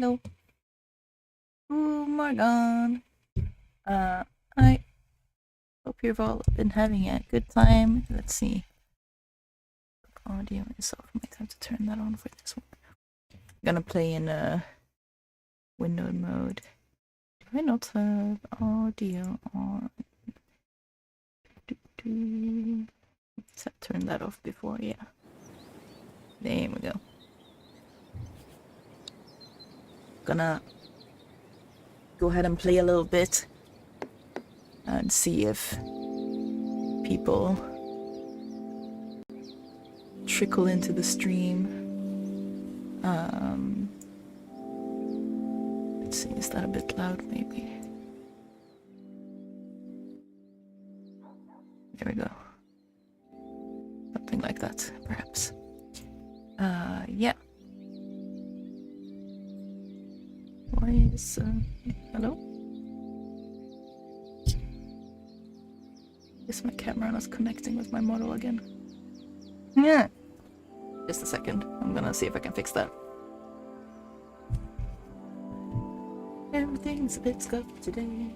Hello. Oh my god. I hope you've all been having a good time. Let's see. Audio is off. Might have to turn that on for this one. I'm gonna play in windowed mode. Do I not have audio on? Let's have turned that off before, yeah. There we go. Gonna go ahead and play a little bit and see if people trickle into the stream. Let's see, is that a bit loud maybe? There we go. Something like that, perhaps. Yeah. Why is, hello? Is my camera not connecting with my model again? Yeah. Just a second. I'm gonna see if I can fix that. Everything's a bit scuffed today.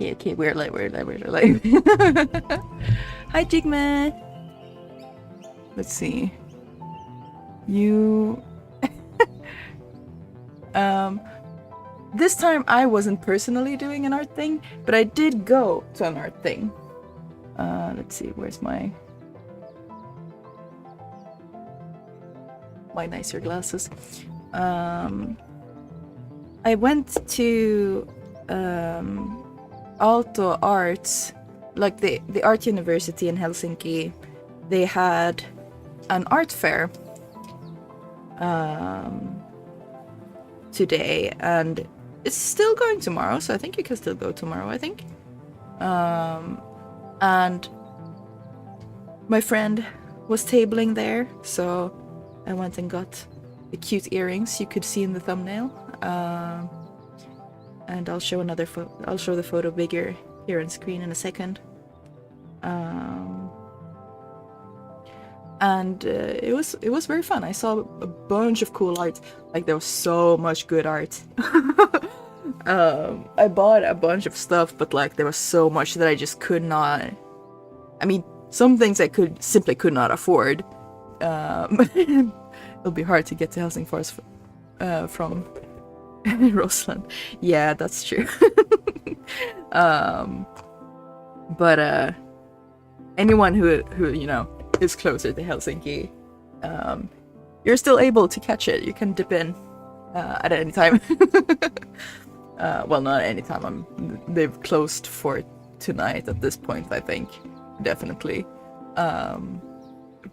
Okay, we're live. Hi, Jigman. Let's see. You... This time I wasn't personally doing an art thing, but I did go to an art thing. Let's see, where's my nicer glasses? I went to Aalto Arts, like the art university in Helsinki. They had an art fair today, and it's still going tomorrow, so I think you can still go tomorrow, I think. And my friend was tabling there, so I went and got the cute earrings you could see in the thumbnail. And I'll show I'll show the photo bigger here on screen in a second. And it was very fun. I saw a bunch of cool art. Like, there was so much good art. I bought a bunch of stuff, but like there was so much that I just could not. I mean, some things I simply could not afford. It'll be hard to get to Helsingfors from Roseland. Yeah, that's true. But anyone who you know is closer to Helsinki, you're still able to catch it. You can dip in at any time. Well, not any time. They've closed for tonight at this point, I think. Definitely.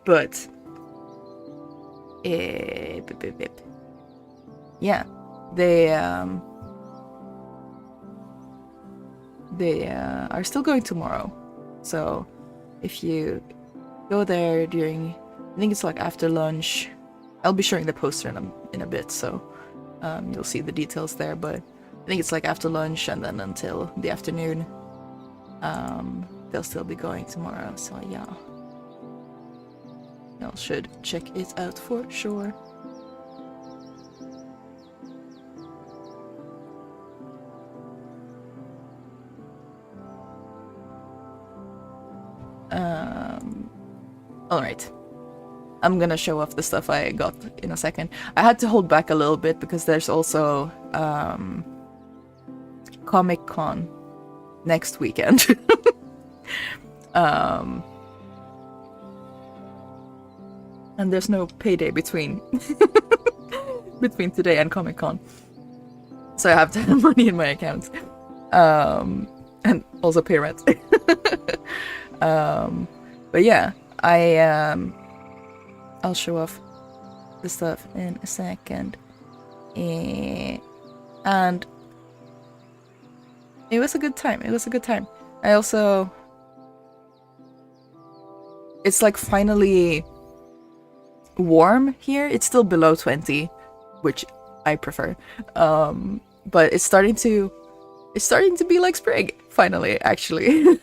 But yeah, they are still going tomorrow. So if you go there during, I think it's like after lunch. I'll be showing the poster in a bit, so you'll see the details there. But I think it's like after lunch and then until the afternoon. They'll still be going tomorrow, so yeah. Y'all should check it out for sure. Alright. I'm gonna show off the stuff I got in a second. I had to hold back a little bit because there's also Comic-Con next weekend. And there's no payday between between today and Comic-Con. So I have to have money in my account. And also pay rent. But yeah, I'll show off the stuff in a second. And it was a good time. It was a good time. I also... It's like finally warm here. It's still below 20, which I prefer. But it's starting to be like spring, finally, actually.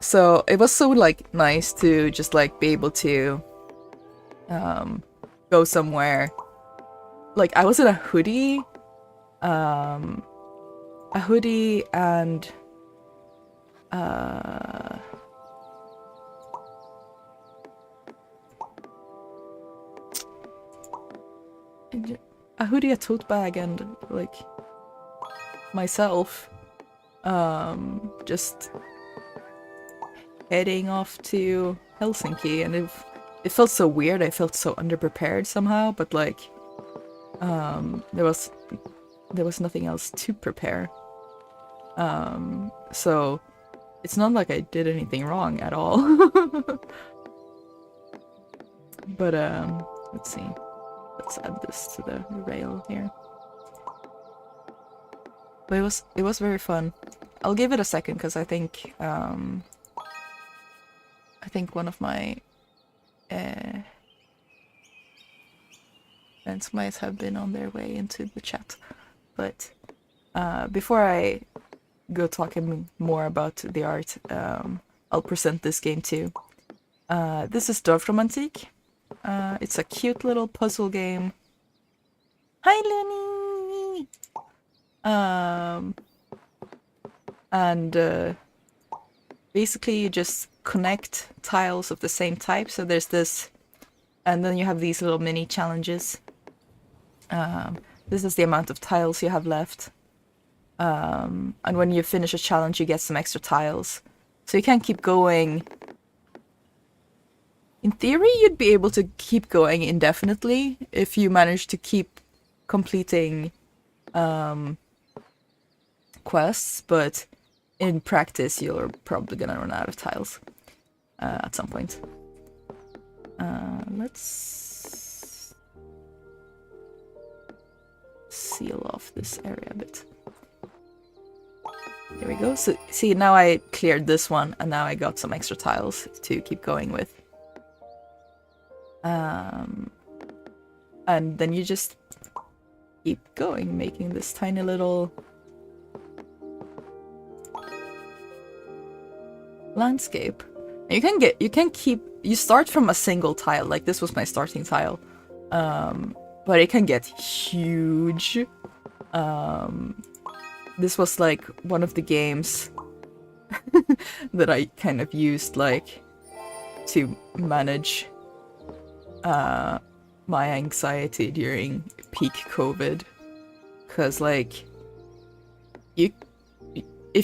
So it was so like nice to just like be able to go somewhere. Like I was in a hoodie and a hoodie, a tote bag, and like myself just heading off to Helsinki, and it felt so weird. I felt so underprepared somehow, but like there was nothing else to prepare. So it's not like I did anything wrong at all. But let's see. Let's add this to the rail here. But it was very fun. I'll give it a second because I think one of my friends might have been on their way into the chat. But before I go talking more about the art, I'll present this game too. This is Dorfromantik. It's a cute little puzzle game. Hi, Lenny! And basically you just connect tiles of the same type. So there's this, and then you have these little mini challenges. This is the amount of tiles you have left. And when you finish a challenge, you get some extra tiles. So you can keep going. In theory, you'd be able to keep going indefinitely if you manage to keep completing quests, but in practice, you're probably gonna run out of tiles at some point. Let's seal off this area a bit. There we go. So, see, now I cleared this one, and now I got some extra tiles to keep going with. And then you just keep going, making this tiny little landscape. And you start from a single tile, like this was my starting tile. But it can get huge. This was like one of the games that I kind of used like to manage my anxiety during peak COVID, because like if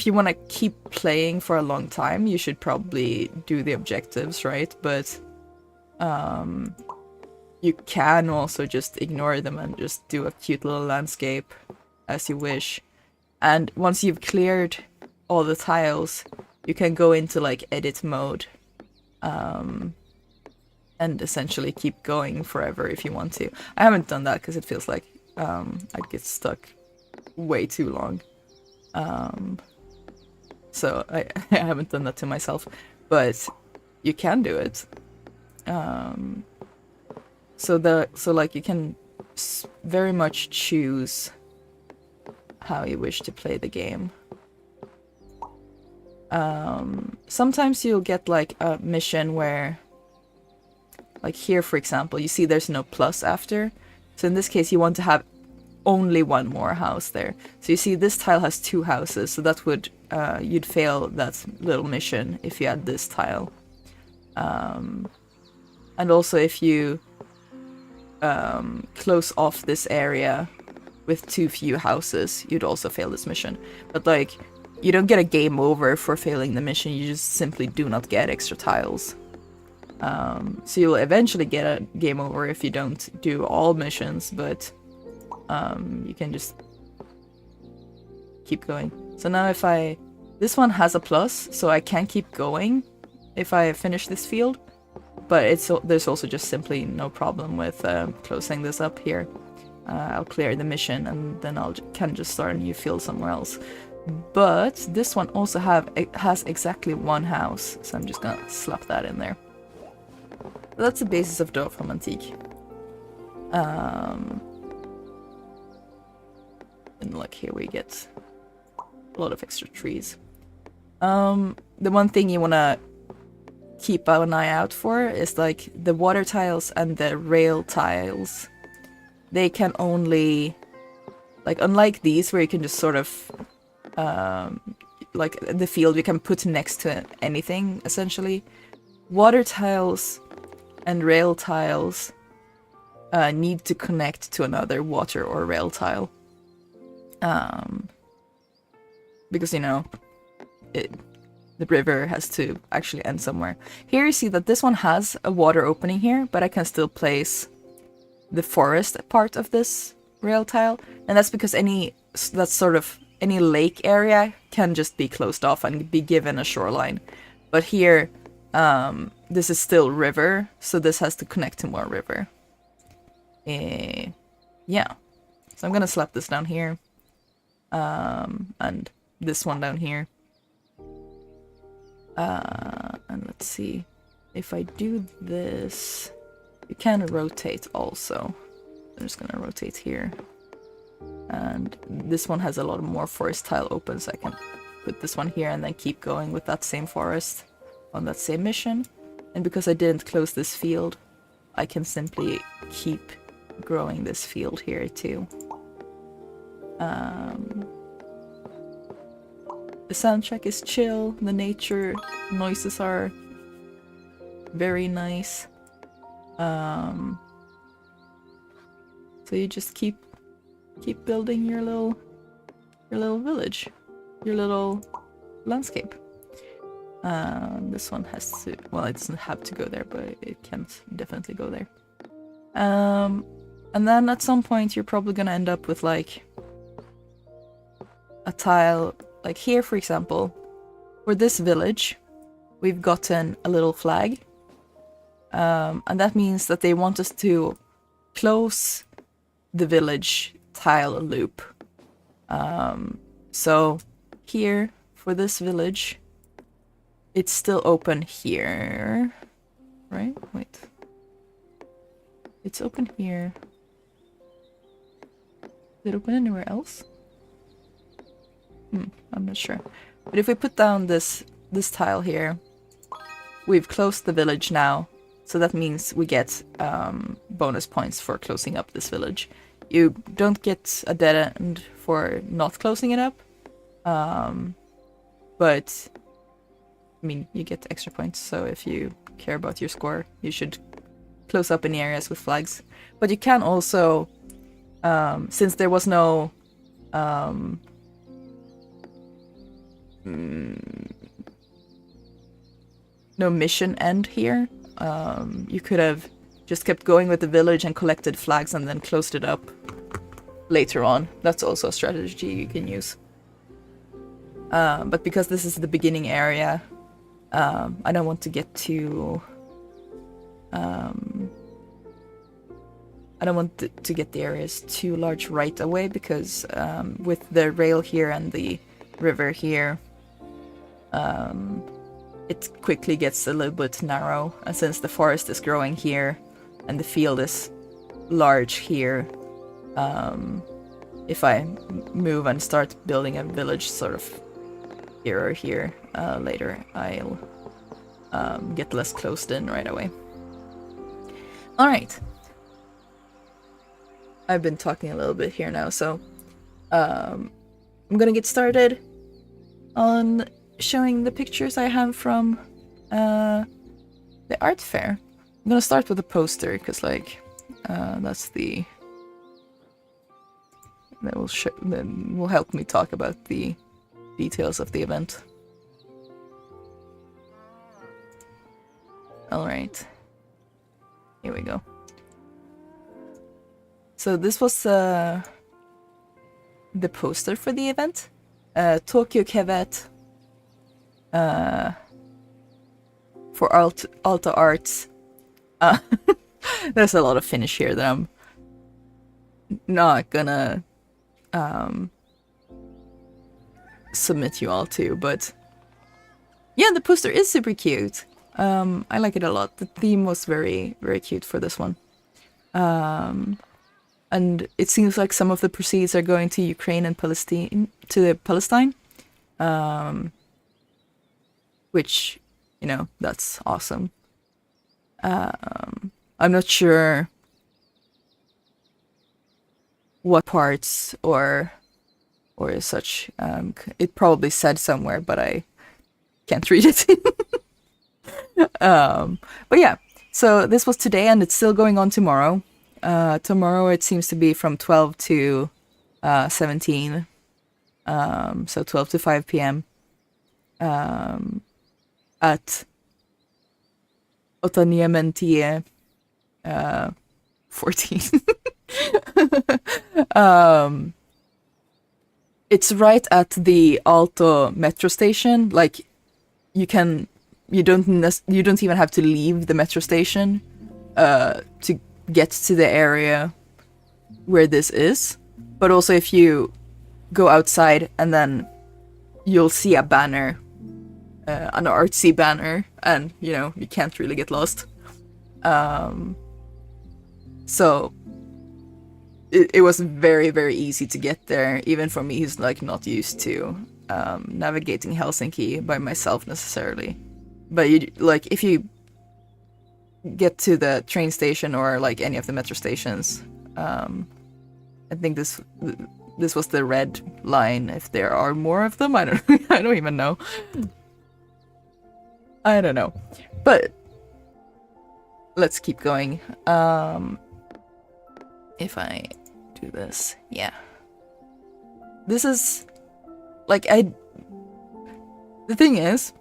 you want to keep playing for a long time, you should probably do the objectives, right? But you can also just ignore them and just do a cute little landscape as you wish. And once you've cleared all the tiles, you can go into like edit mode and essentially keep going forever if you want to. I haven't done that because it feels like I'd get stuck way too long. So I haven't done that to myself, but you can do it. So like you can very much choose how you wish to play the game. Sometimes you'll get like a mission where, like here for example, you see there's no plus after. So in this case you want to have only one more house there. So you see this tile has 2 houses, so that would, you'd fail that little mission if you had this tile. And also if you close off this area with too few houses, you'd also fail this mission. But like, you don't get a game over for failing the mission, you just simply do not get extra tiles. So you'll eventually get a game over if you don't do all missions, but you can just keep going. So now if this one has a plus, so I can keep going if I finish this field, but there's also just simply no problem with closing this up here. I'll clear the mission and then can just start a new field somewhere else. But this one also has exactly 1 house, so I'm just gonna slap that in there. So that's the basis of Dorfromantik. And like here we get a lot of extra trees. The one thing you wanna keep an eye out for is like the water tiles and the rail tiles. They can only, like, unlike these where you can just sort of like the field you can put next to anything essentially, water tiles and rail tiles need to connect to another water or rail tile, because you know the river has to actually end somewhere. Here you see that this one has a water opening here, but I can still place the forest part of this rail tile, and that's because any lake area can just be closed off and be given a shoreline. But here, this is still river, so this has to connect to more river. Yeah. So I'm gonna slap this down here. And this one down here. And let's see. If I do this, you can rotate also. I'm just gonna rotate here. And this one has a lot more forest tile open, so I can put this one here and then keep going with that same forest on that same mission. And because I didn't close this field, I can simply keep growing this field here too. The soundtrack is chill, the nature noises are very nice. So you just keep building your little village, your little landscape. This one has to, well, it doesn't have to go there, but it can definitely go there. And then at some point you're probably gonna end up with like a tile, like here for example. For this village, we've gotten a little flag. And that means that they want us to close the village tile loop. So here, for this village, it's still open here, right? Wait. It's open here. Is it open anywhere else? I'm not sure. But if we put down this tile here, we've closed the village now. So that means we get bonus points for closing up this village. You don't get a dead end for not closing it up. But, I mean, you get extra points. So if you care about your score, you should close up any areas with flags. But you can also, since there was no no mission end here, you could have just kept going with the village and collected flags and then closed it up later on. That's also a strategy you can use. But because this is the beginning area, I don't want to get too... I don't want to get the areas too large right away, because with the rail here and the river here, it quickly gets a little bit narrow. And since the forest is growing here and the field is large here, if I move and start building a village sort of here or here later, I'll get less closed in right away. Alright. I've been talking a little bit here now, so I'm gonna get started on showing the pictures I have from the art fair. I'm gonna start with a poster, because like that's the... that will help me talk about the details of the event. Alright. Here we go. So this was the poster for the event. Tokyo Kevet for Aalto Arts. There's a lot of Finnish here that I'm not gonna submit you all to, but yeah, the poster is super cute. I like it a lot. The theme was very, very cute for this one. And it seems like some of the proceeds are going to Ukraine and Palestine, which, you know, that's awesome. I'm not sure what parts or such. It probably said somewhere, but I can't read it. But yeah, so this was today, and it's still going on tomorrow. Tomorrow it seems to be from 12 to 17, so 12 to 5 p.m. At Otaniamentie 14. It's right at the Aalto metro station. Like, you don't even have to leave the metro station to get to the area where this is. But also, if you go outside, and then you'll see a banner, an artsy banner, and you know, you can't really get lost. So it was very, very easy to get there, even for me who's like not used to navigating Helsinki by myself necessarily. But you, like, if you get to the train station or like any of the metro stations, I think this was the red line. If there are more of them, I don't even know. I don't know. But let's keep going. If I do this, yeah. This is like the thing is,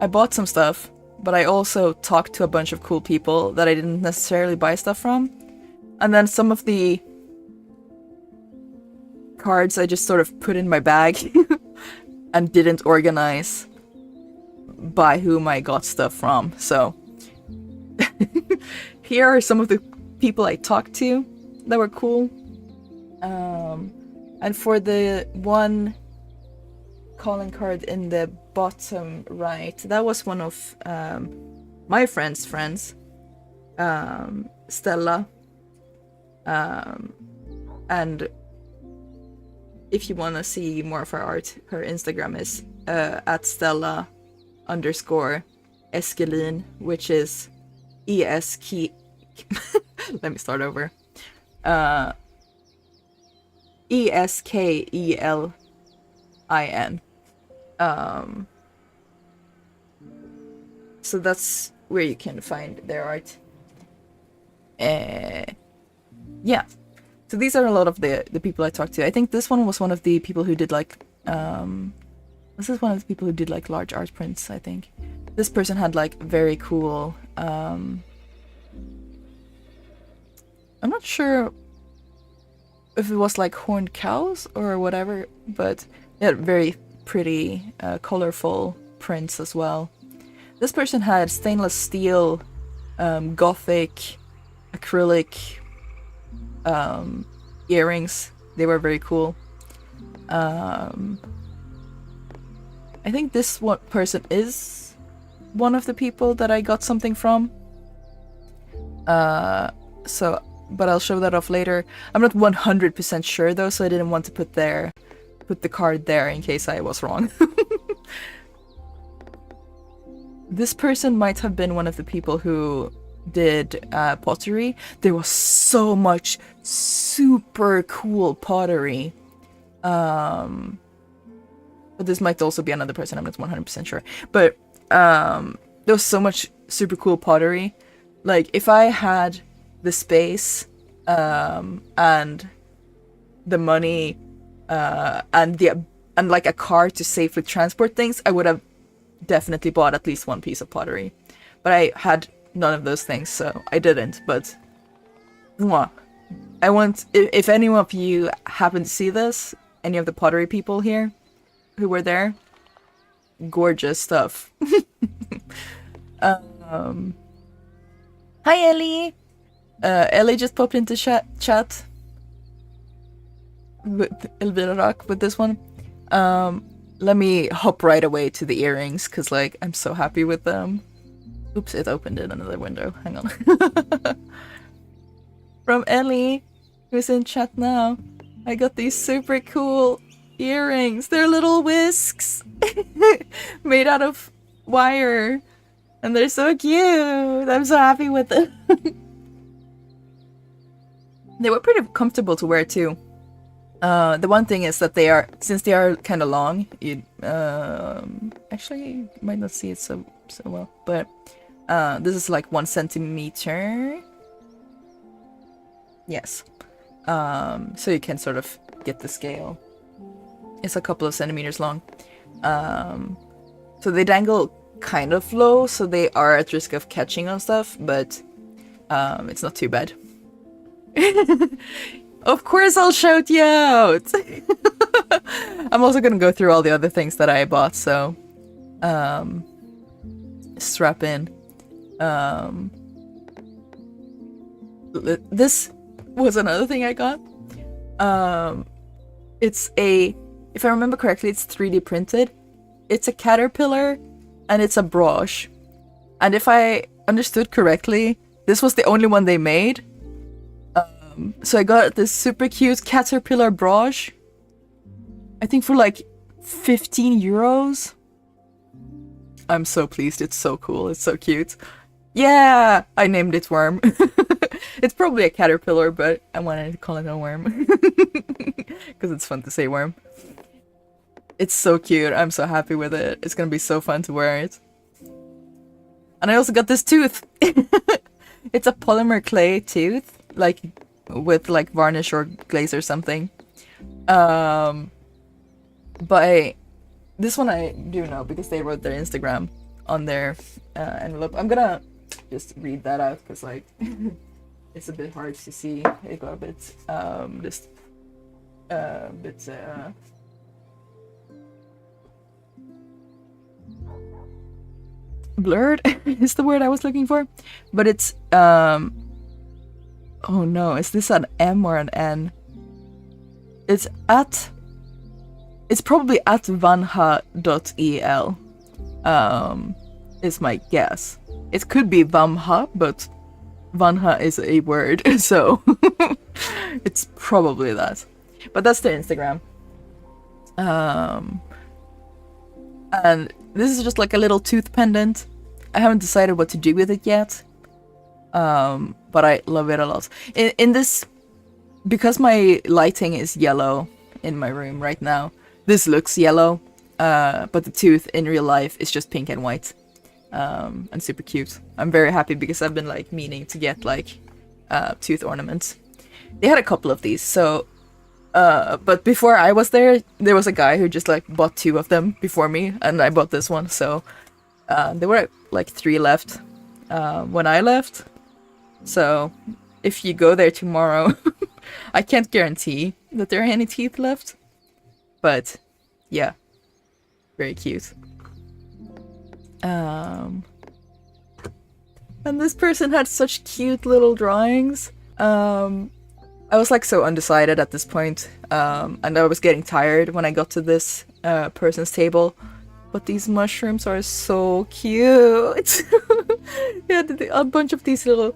I bought some stuff, but I also talked to a bunch of cool people that I didn't necessarily buy stuff from. And then some of the cards I just sort of put in my bag and didn't organize by whom I got stuff from. So here are some of the people I talked to that were cool. And for the one calling card in the bottom right, that was one of my friend's friends, Stella. And if you want to see more of her art, her Instagram is at Stella_Eskelin, which is ESK. Let me start over. ESKELIN. So that's where you can find their art. Yeah. So these are a lot of the people I talked to. I think this one was one of the people who did like this is one of the people who did like large art prints, I think. This person had like very cool I'm not sure if it was like horned cows or whatever, but they had very pretty, colorful prints as well. This person had stainless steel, gothic, acrylic earrings. They were very cool. I think this one person is one of the people that I got something from. So, but I'll show that off later. I'm not 100% sure though, so I didn't want to put the card there in case I was wrong. This person might have been one of the people who did pottery. There was so much super cool pottery. But this might also be another person, I'm not 100% sure. But there was so much super cool pottery. Like, if I had the space and the money and like a car to safely transport things, I would have definitely bought at least one piece of pottery. But I had none of those things, so I didn't. But mwah. I want, if any of you happen to see this, any of the pottery people here who were there, gorgeous stuff. Hi Ellie! Ellie just popped into chat with Elvira Rock with this one. Let me hop right away to the earrings, because like I'm so happy with them. Oops, it opened in another window. Hang on. From Ellie, who's in chat now. I got these super cool earrings. They're little whisks made out of wire. And they're so cute. I'm so happy with them. They were pretty comfortable to wear too. The one thing is that they are, since they are kind of long, you actually you might not see it so well, but this is like 1 centimeter. Yes. So you can sort of get the scale. It's a couple of centimeters long. So they dangle kind of low, so they are at risk of catching on stuff, but it's not too bad. Of course I'll shout you out! I'm also gonna go through all the other things that I bought, so strap in. This was another thing I got. It's a, if I remember correctly, it's 3D printed. It's a caterpillar and it's a broche. And if I understood correctly, this was the only one they made. So I got this super cute caterpillar broche. I think for like 15 euros. I'm so pleased. It's so cool. It's so cute. Yeah, I named it Worm. It's probably a caterpillar, but I wanted to call it a worm. Because it's fun to say worm. It's so cute. I'm so happy with it. It's gonna be so fun to wear it. And I also got this tooth. It's a polymer clay tooth, like with like varnish or glaze or something. But this one I do know because they wrote their Instagram on their envelope. I'm gonna just read that out because like it's a bit hard to see. It got a bit blurred is the word I was looking for. But it's oh no, is this an M or an N? It's probably at vanha.el. Is my guess. It could be Vamha, but Vanha is a word, so it's probably that. But that's their Instagram. And this is just like a little tooth pendant. I haven't decided what to do with it yet. But I love it a lot. In this, because my lighting is yellow in my room right now, this looks yellow, but the tooth in real life is just pink and white, and super cute. I'm very happy because I've been like meaning to get like tooth ornaments. They had a couple of these, so but before I was there was a guy who just like bought 2 of them before me, and I bought this one, so there were like 3 left when I left. So if you go there tomorrow, I can't guarantee that there are any teeth left, but yeah, very cute. And this person had such cute little drawings. I was like so undecided at this point, and I was getting tired when I got to this person's table. But these mushrooms are so cute. Yeah, a bunch of these little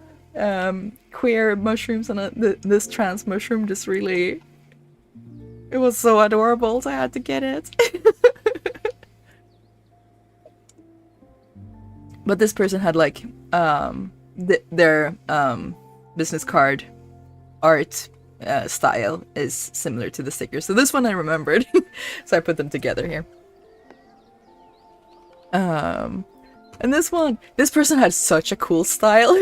queer mushrooms and this trans mushroom just really... It was so adorable, so I had to get it. But this person had like their business card art style is similar to the sticker. So this one I remembered. So I put them together here. And this person had such a cool style.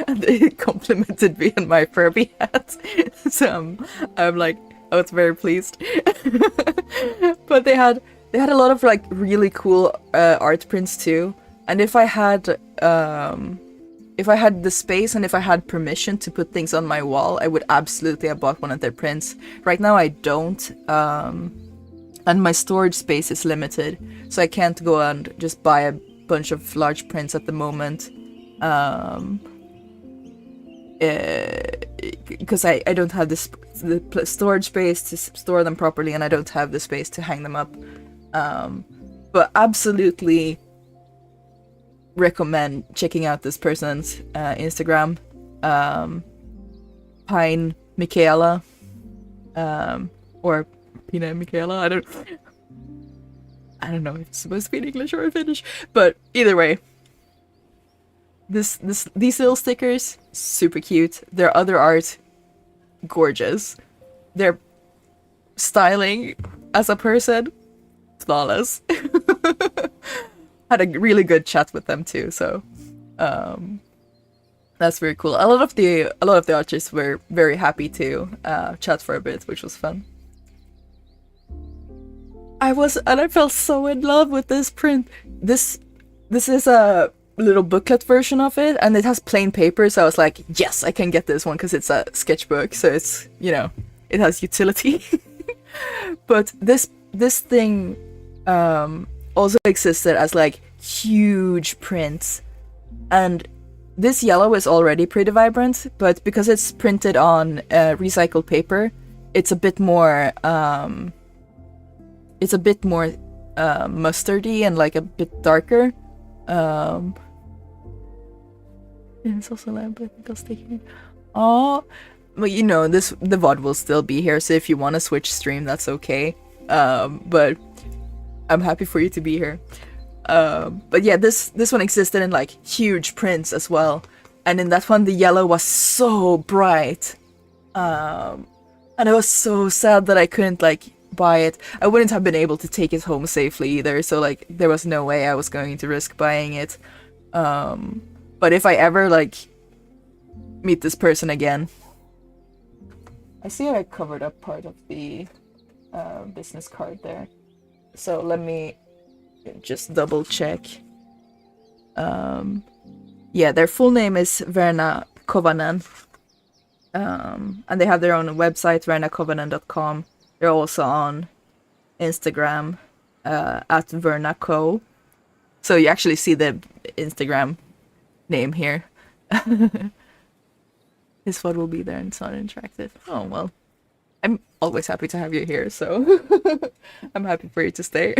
And they complimented me on my Furby hat. So I'm like, I was very pleased. But they had a lot of like really cool art prints too. And if I had the space and if I had permission to put things on my wall, I would absolutely have bought one of their prints. Right now I don't, and my storage space is limited, so I can't go and just buy a bunch of large prints at the moment. Because I don't have the storage space to store them properly, and I don't have the space to hang them up. But absolutely recommend checking out this person's Instagram, Pine Michaela, or Pina Michaela. I don't know if it's supposed to be in English or in Finnish, but either way, these little stickers, super cute. Their other art, gorgeous. Their styling as a person, flawless. Had a really good chat with them too, so that's very cool. A lot of the artists were very happy to chat for a bit, which was fun. I felt so in love with this print. This is a little booklet version of it, and it has plain paper, so I was like, yes, I can get this one because it's a sketchbook, so it's, you know, it has utility. But this thing also existed as like huge prints, and this yellow is already pretty vibrant, but because it's printed on recycled paper, it's a bit more mustardy and like a bit darker. And it's also like a bit sticky. Oh, well, you know, the VOD will still be here, so if you want to switch stream, that's okay. But I'm happy for you to be here. But yeah, this one existed in like huge prints as well, and in that one the yellow was so bright, and I was so sad that I couldn't like buy it. I wouldn't have been able to take it home safely either, so like there was no way I was going to risk buying it. But if I ever like meet this person again, I see I covered up part of the business card there, so let me just double check. Yeah, their full name is Verna Kovanen, and they have their own website, vernakovanen.com. They're also on Instagram at vernaco, so you actually see the Instagram name here. His photo will be there and it's not interactive. Oh well, I'm always happy to have you here, so I'm happy for you to stay.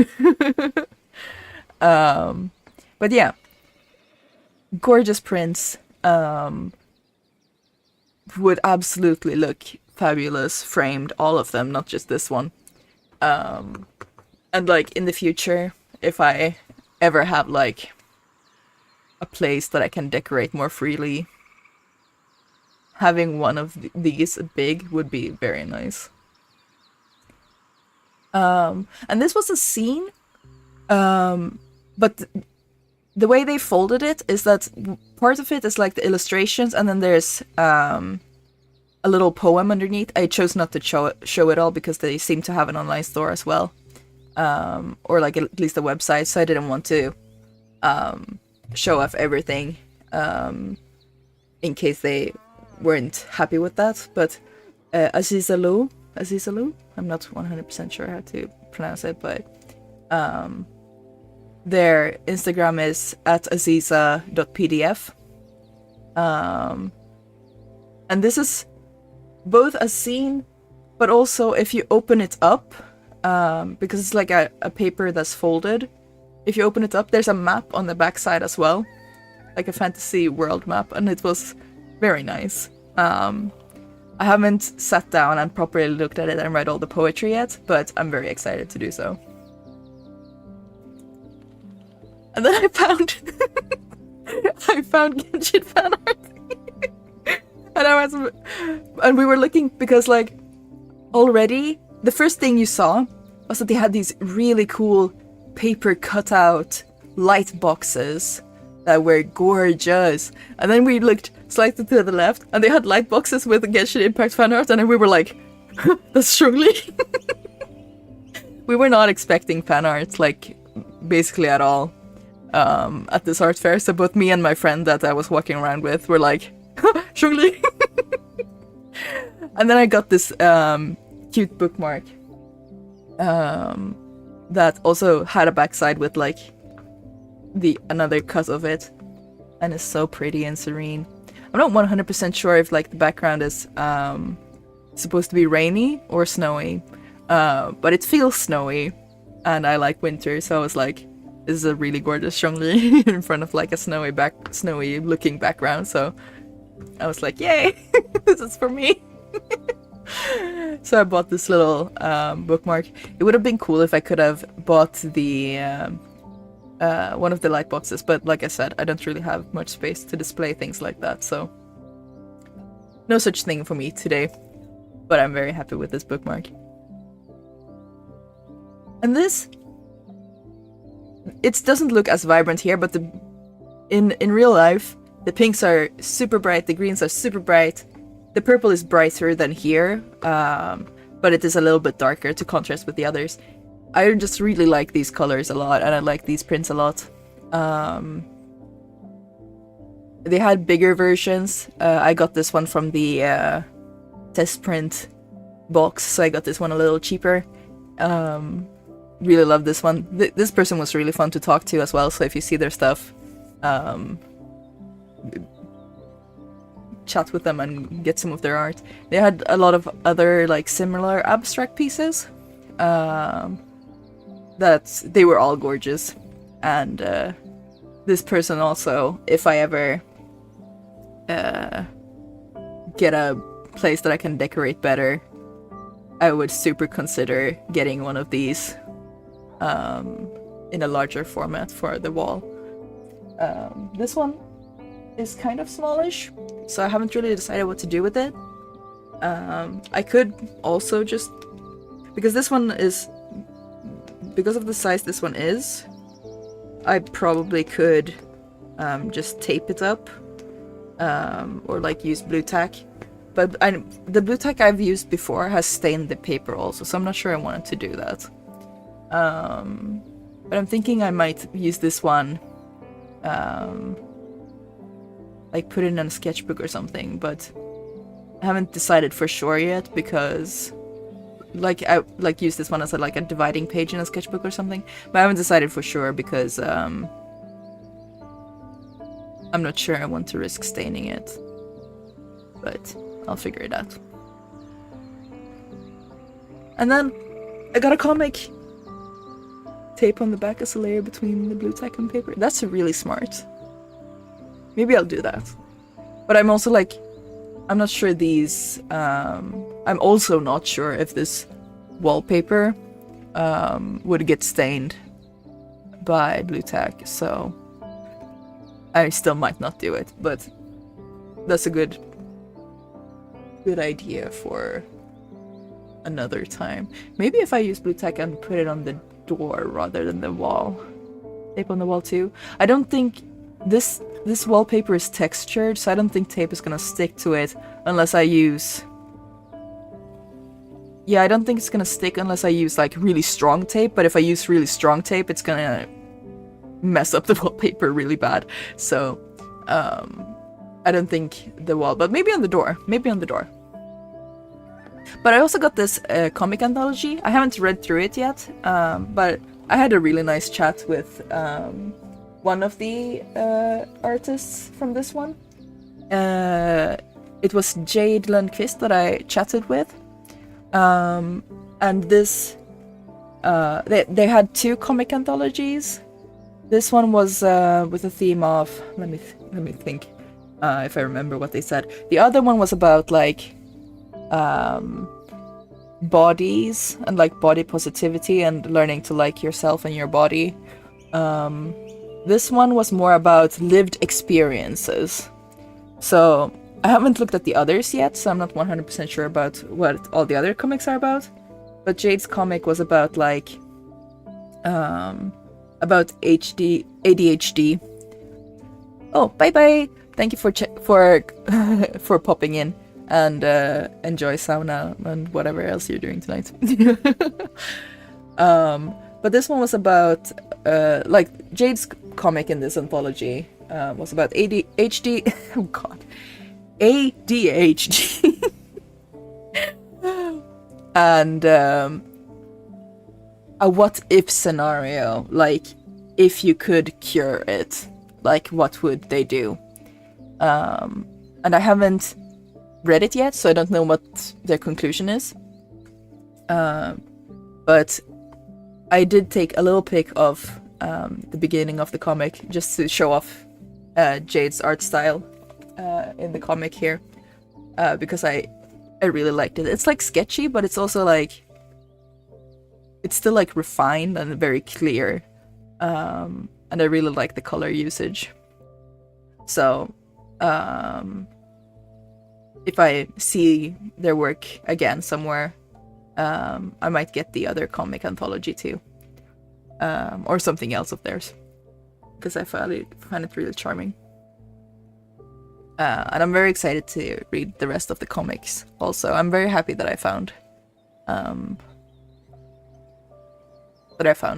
But yeah, gorgeous prints. Would absolutely look fabulous framed, all of them, not just this one. And like in the future, if I ever have like a place that I can decorate more freely, having one of these big would be very nice. And this was a scene, but the way they folded it is that part of it is like the illustrations, and then there's a little poem underneath. I chose not to show it all because they seem to have an online store as well, or like at least a website, so I didn't want to show off everything in case they weren't happy with that, but Azizalu, I'm not 100% sure how to pronounce it, but their Instagram is at aziza.pdf. And this is both a scene, but also if you open it up, because it's like a paper that's folded, if you open it up, there's a map on the back side as well, like a fantasy world map, and it was very nice. I haven't sat down and properly looked at it and read all the poetry yet, but I'm very excited to do so. And then I found Genshin fan art. And we were looking because like already the first thing you saw was that they had these really cool paper cutout light boxes that were gorgeous. And then we looked slightly to the left and they had light boxes with Genshin Impact fan art, and then we were like, that's strongly. We were not expecting fan art like basically at all at this art fair, so both me and my friend that I was walking around with were like, strongly. And then I got this cute bookmark that also had a backside with like another cut of it, and it's so pretty and serene. I'm not 100% sure if like the background is supposed to be rainy or snowy, but it feels snowy, and I like winter, so I was like, this is a really gorgeous Zhongli in front of like a snowy looking background, so I was like, yay, this is for me. So I bought this little bookmark. It would have been cool if I could have bought the one of the light boxes, but like I said, I don't really have much space to display things like that, so no such thing for me today. But I'm very happy with this bookmark. And this, it doesn't look as vibrant here, but in real life, the pinks are super bright, the greens are super bright, the purple is brighter than here, but it is a little bit darker to contrast with the others. I just really like these colors a lot, and I like these prints a lot. They had bigger versions. I got this one from the test print box, so I got this one a little cheaper. Really love this one. This person was really fun to talk to as well, so if you see their stuff, chat with them and get some of their art. They had a lot of other like similar abstract pieces that they were all gorgeous, and this person also, if I ever get a place that I can decorate better, I would super consider getting one of these in a larger format for the wall. This one is kind of smallish, so I haven't really decided what to do with it. I could also just, because this one is, because of the size this one is, I probably could just tape it up or like use blue tack. But the blue tack I've used before has stained the paper also, so I'm not sure I wanted to do that. But I'm thinking I might use this one, like put it in a sketchbook or something, but I haven't decided for sure yet, because I use this one as a dividing page in a sketchbook or something, but I haven't decided for sure because I'm not sure I want to risk staining it, but I'll figure it out. And then I got a comic. Tape on the back as a layer between the blue tack and paper. That's really smart. Maybe I'll do that. But I'm also like, I'm not sure these, I'm also not sure if this wallpaper would get stained by blue tack, so I still might not do it, but that's a good idea for another time. Maybe if I use blue tack and put it on the door rather than the wall. Tape on the wall too. I don't think this wallpaper is textured, so I don't think tape is gonna stick to it unless I use... Yeah, I don't think it's gonna stick unless I use like really strong tape, but if I use really strong tape, it's gonna mess up the wallpaper really bad. So, I don't think the wall, but maybe on the door. Maybe on the door. But I also got this comic anthology. I haven't read through it yet, but I had a really nice chat with one of the artists from this one. It was Jade Lundqvist that I chatted with. And this... they had 2 comic anthologies. This one was with a theme of... Let me think if I remember what they said. The other one was about, like... bodies and like body positivity and learning to like yourself and your body. This one was more about lived experiences. So I haven't looked at the others yet, so I'm not 100% sure about what all the other comics are about. But Jade's comic was about like about ADHD. Oh, bye. Thank you for popping in. And enjoy sauna and whatever else you're doing tonight. But this one was about, like, Jade's comic in this anthology was about ADHD. Oh god. ADHD. And a what-if scenario. Like, if you could cure it, like, what would they do? And I haven't read it yet, so I don't know what their conclusion is. But I did take a little pic of the beginning of the comic just to show off Jade's art style in the comic here, because I really liked it. It's like sketchy, but it's also like it's still like refined and very clear, and I really like the color usage. So if I see their work again somewhere, I might get the other comic anthology too, or something else of theirs, because I find it really charming. And I'm very excited to read the rest of the comics. Also, I'm very happy that I found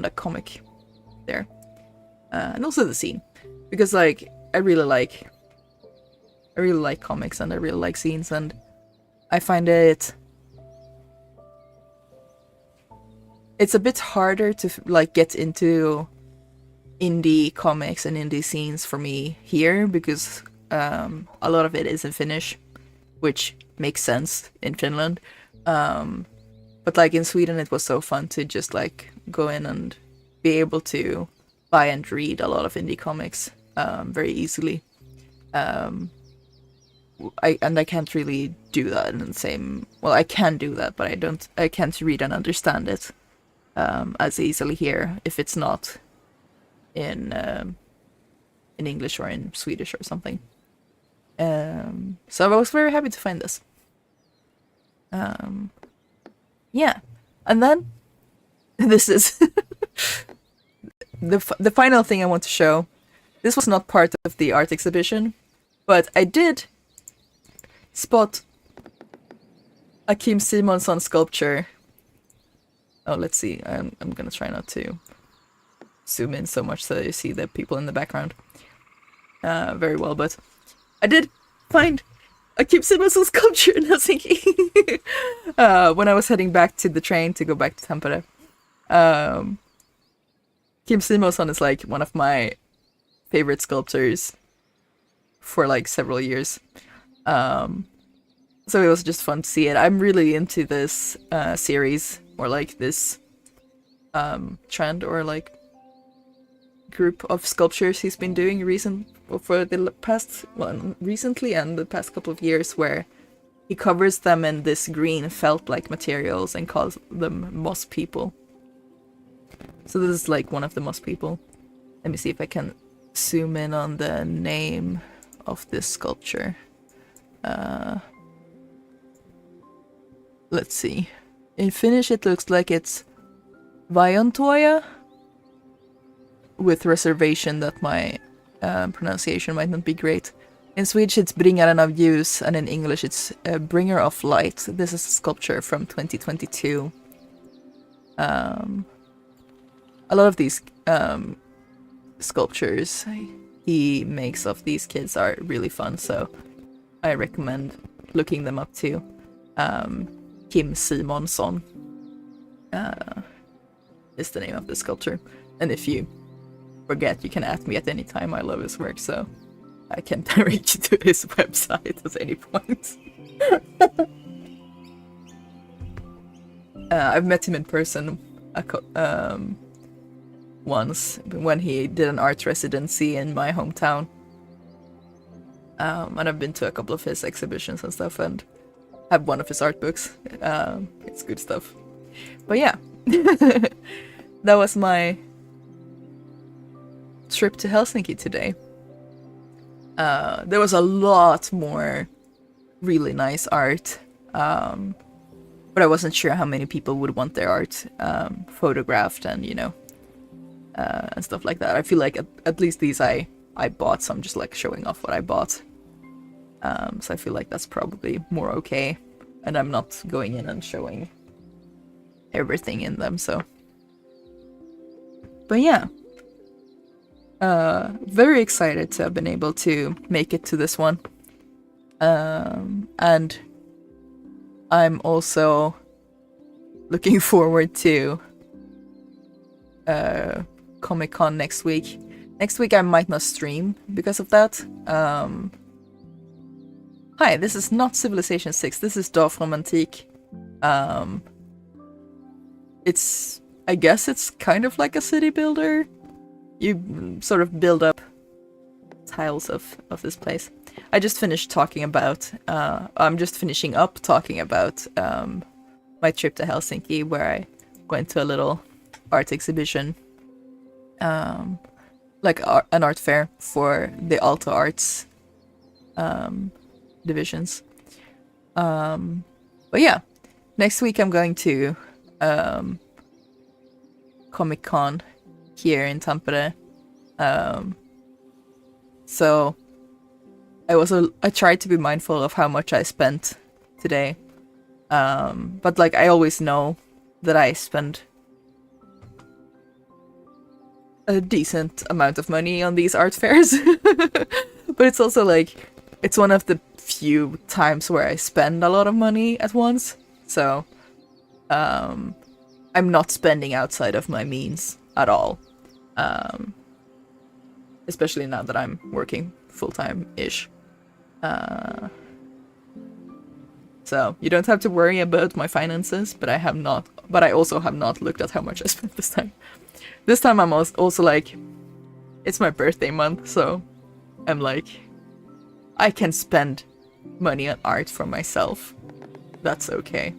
a comic there, and also the scene, because like I really like comics and I really like scenes, and I find it's a bit harder to like get into indie comics and indie scenes for me here, because a lot of it is in Finnish, which makes sense in Finland. But like in Sweden, it was so fun to just like go in and be able to buy and read a lot of indie comics very easily. I can't really do that in the same... Well, I can do that, but I can't read and understand it as easily here if it's not in English or in Swedish or something. So I was very happy to find this. Yeah, and then this is the final thing I want to show. This was not part of the art exhibition, but I did spot a Kim Simonsson sculpture. Oh, let's see. I'm gonna try not to zoom in so much so you see the people in the background very well, but I did find a Kim Simonsson sculpture in Helsinki when I was heading back to the train to go back to Tampere. Kim Simonsson is like one of my favorite sculptors for like several years. So it was just fun to see it. I'm really into this series, or like this trend, or like group of sculptures he's been doing recently and the past couple of years, where he covers them in this green felt-like materials and calls them moss people. So this is like one of the moss people. Let me see if I can zoom in on the name of this sculpture. Let's see. In Finnish it looks like it's Vaiontuoja, with reservation that my pronunciation might not be great. In Swedish it's Bringaren av ljus, and in English it's Bringer of Light. This is a sculpture from 2022. A lot of these sculptures he makes of these kids are really fun, so I recommend looking them up too. Kim Simonsson is the name of the sculptor. And if you forget, you can ask me at any time. I love his work, so I can direct you to his website at any point. I've met him in person once when he did an art residency in my hometown. And I've been to a couple of his exhibitions and stuff, and have one of his art books. It's good stuff. But yeah, that was my trip to Helsinki today. There was a lot more really nice art, but I wasn't sure how many people would want their art photographed and, you know, and stuff like that. I feel like at least these I bought, so I'm just like showing off what I bought. So I feel like that's probably more okay, and I'm not going in and showing everything in them, so. But yeah. Very excited to have been able to make it to this one. And I'm also looking forward to Comic-Con next week. Next week I might not stream because of that. Hi, this is not Civilization 6, this is Dorfromantik. I guess it's kind of like a city builder. You sort of build up tiles of this place. I just finished talking about, I'm just finishing up talking about my trip to Helsinki, where I went to a little art exhibition, like an art fair for the Aalto arts divisions. But yeah, next week I'm going to Comic-Con here in Tampere. So I tried to be mindful of how much I spent today. But like I always know that I spend a decent amount of money on these art fairs. But it's also like it's one of the few times where I spend a lot of money at once. So I'm not spending outside of my means at all. Especially now that I'm working full-time-ish. So you don't have to worry about my finances, but I also have not looked at how much I spent this time. This time I'm also like, it's my birthday month, so I'm like, I can spend money on art for myself. That's okay.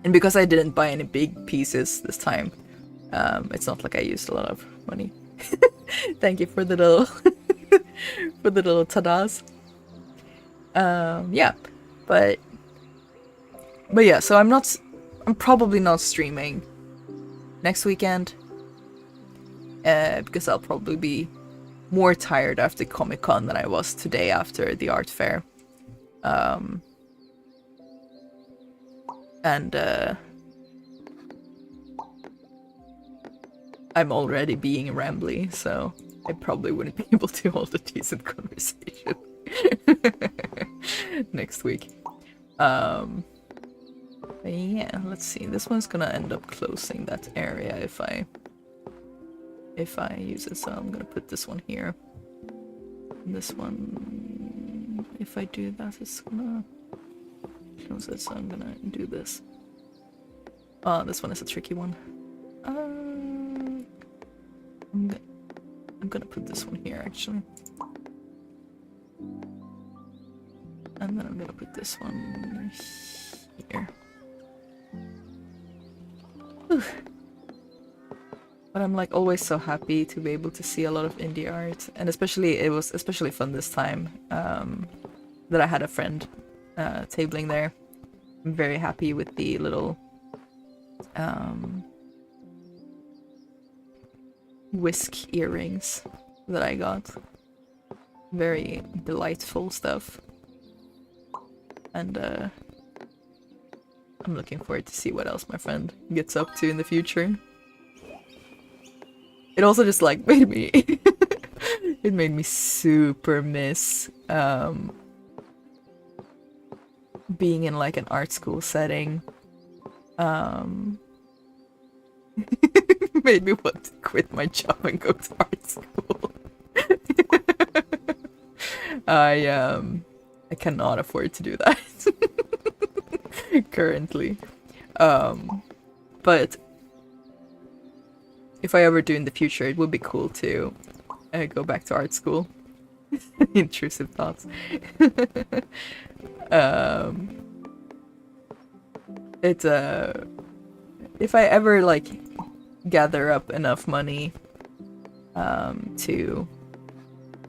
And because I didn't buy any big pieces this time, it's not like I used a lot of money. Thank you for the little for the little tadas. Yeah, but yeah, so I'm probably not streaming next weekend, because I'll probably be more tired after Comic-Con than I was today after the art fair. And I'm already being rambly, so I probably wouldn't be able to hold a decent conversation next week. But yeah, let's see. This one's gonna end up closing that area if I use it, so I'm gonna put this one here. And this one, if I do that, it's gonna close it, so I'm gonna do this. Oh, this one is a tricky one. I'm gonna put this one here, actually. And then I'm gonna put this one here. Whew. But I'm like always so happy to be able to see a lot of indie art, and it was especially fun this time that I had a friend tabling there. I'm very happy with the little whisk earrings that I got. Very delightful stuff. And I'm looking forward to see what else my friend gets up to in the future. It also just like made me It made me super miss being in like an art school setting. Made me want to quit my job and go to art school. I cannot afford to do that currently. But if I ever do in the future, it would be cool to go back to art school. Intrusive thoughts. It's if I ever like gather up enough money to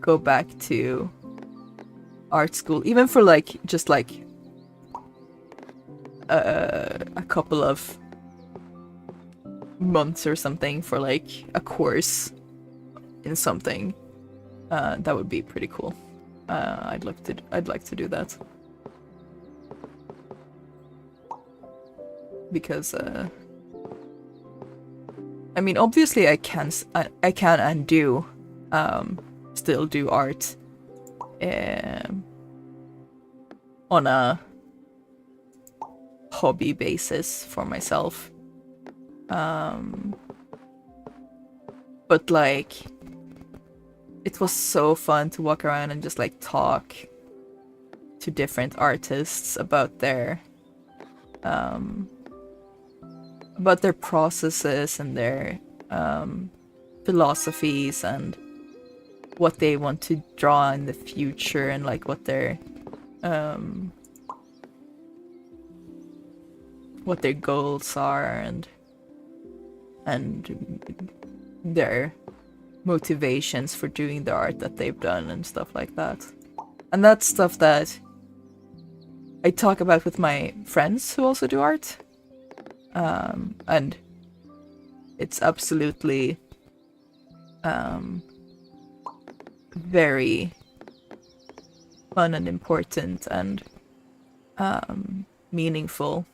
go back to art school, even for like just like a couple of months or something, for like a course in something, that would be pretty cool. I'd like to do that, because I mean, obviously I can and do still do art on a hobby basis for myself. But like, it was so fun to walk around and just like talk to different artists about their processes and their philosophies and what they want to draw in the future, and like what their goals are, and their motivations for doing the art that they've done and stuff like that. And that's stuff that I talk about with my friends who also do art. And it's absolutely very fun and important and meaningful.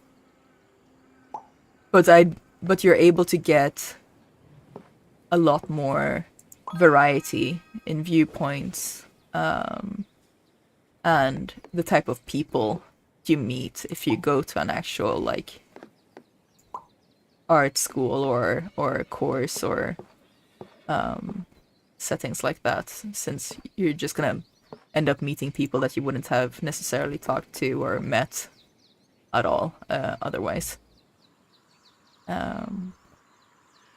But you're able to get a lot more variety in viewpoints, and the type of people you meet if you go to an actual like art school or a course or settings like that, since you're just gonna end up meeting people that you wouldn't have necessarily talked to or met at all otherwise.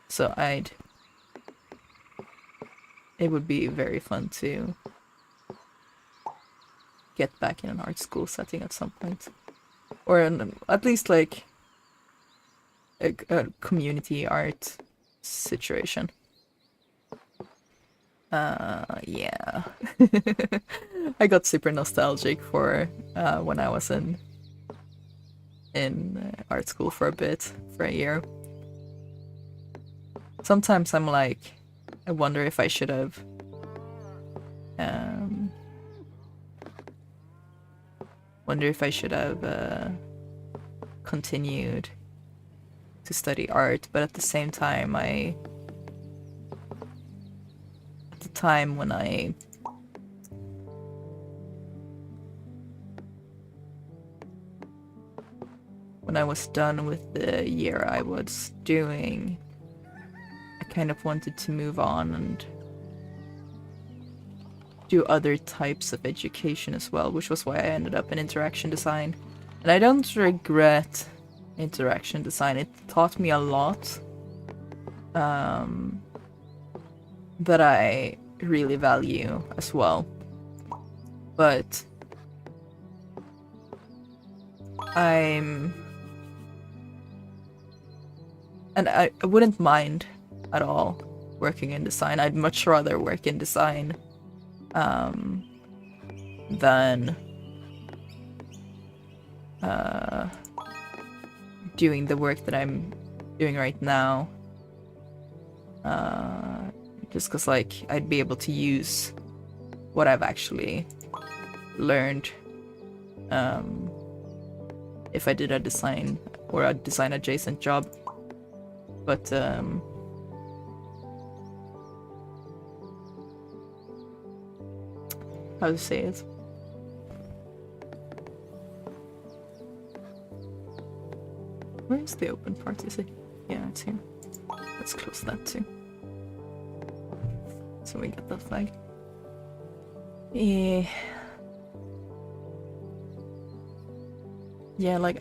So it would be very fun to get back in an art school setting at some point, or at least like a community art situation. Yeah. I got super nostalgic for when I was in art school for a year. Sometimes I'm like, I wonder if I should have continued to study art, but at the same time, at the time when I was done with the year I was doing, I kind of wanted to move on and do other types of education as well, which was why I ended up in interaction design. And I don't regret interaction design. It taught me a lot that I really value as well. But I wouldn't mind at all working in design. I'd much rather work in design than doing the work that I'm doing right now. Just because like I'd be able to use what I've actually learned if I did a design or a design adjacent job. But how to say it. Where's the open part? Is it? Yeah, it's here. Let's close that too. So we get that flag. Yeah. Yeah, like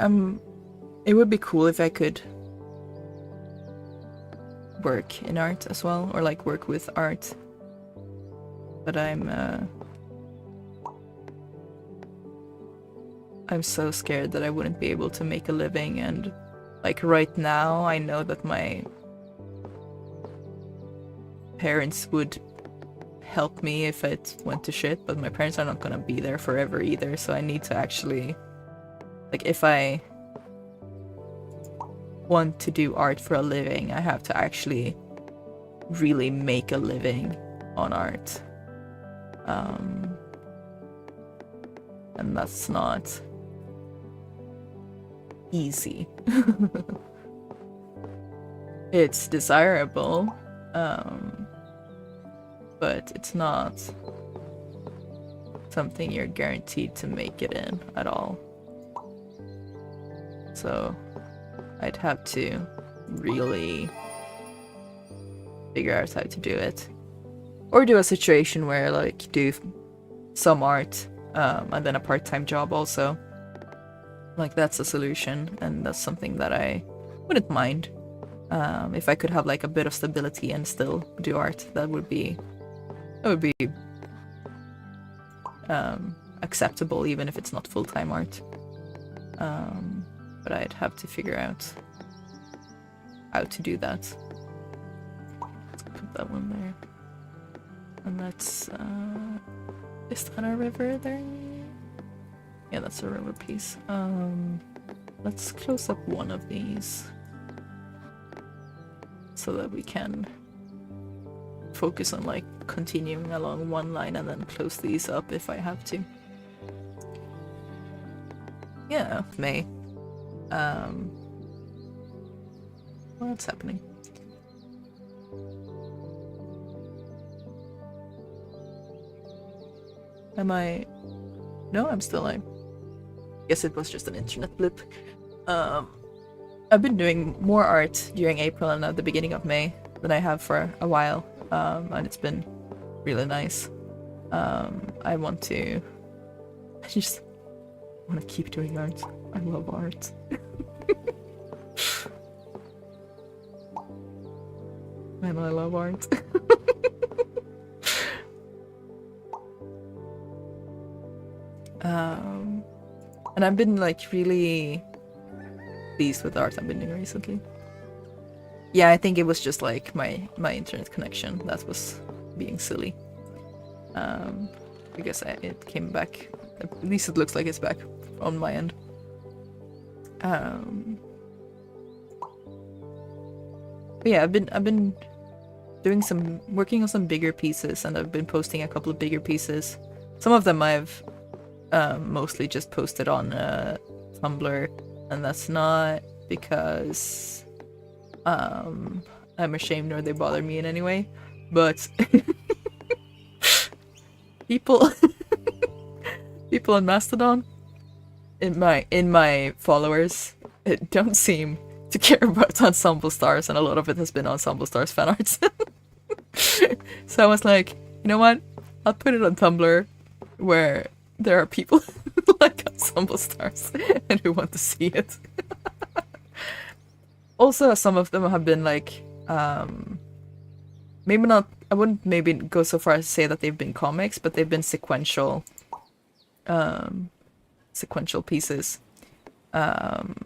it would be cool if I could work in art as well, or like work with art. But I'm so scared that I wouldn't be able to make a living, and like right now I know that my parents would help me if it went to shit, but my parents are not gonna be there forever either, so I need to actually, like, if I want to do art for a living, I have to actually really make a living on art. And that's not easy. It's desirable, but it's not something you're guaranteed to make it in at all. So I'd have to really figure out how to do it. Or do a situation where like do some art and then a part-time job also. Like that's a solution, and that's something that I wouldn't mind. If I could have like a bit of stability and still do art, that would be acceptable, even if it's not full-time art. But I'd have to figure out how to do that. Let's put that one there. And that's is that a river there? Yeah, that's a river piece. Let's close up one of these so that we can focus on like continuing along one line and then close these up if I have to. Yeah, May. What's happening? Am I? No, I'm still alive. Guess it was just an internet blip. I've been doing more art during April and at the beginning of May than I have for a while, and it's been really nice. I just want to keep doing art. I love art. Man, I love art. And I've been like really pleased with the art I've been doing recently. Yeah, I think it was just like my internet connection that was being silly. Because it came back. At least it looks like it's back on my end. But yeah, I've been working on some bigger pieces, and I've been posting a couple of bigger pieces. Some of them I've mostly just posted on Tumblr, and that's not because I'm ashamed or they bother me in any way, but people on Mastodon in my followers don't seem to care about Ensemble Stars, and a lot of it has been Ensemble Stars fan arts. So I was like, you know what? I'll put it on Tumblr where there are people who like Ensemble Stars and who want to see it. Also, some of them have been like, maybe not, I wouldn't maybe go so far as to say that they've been comics, but they've been sequential pieces. And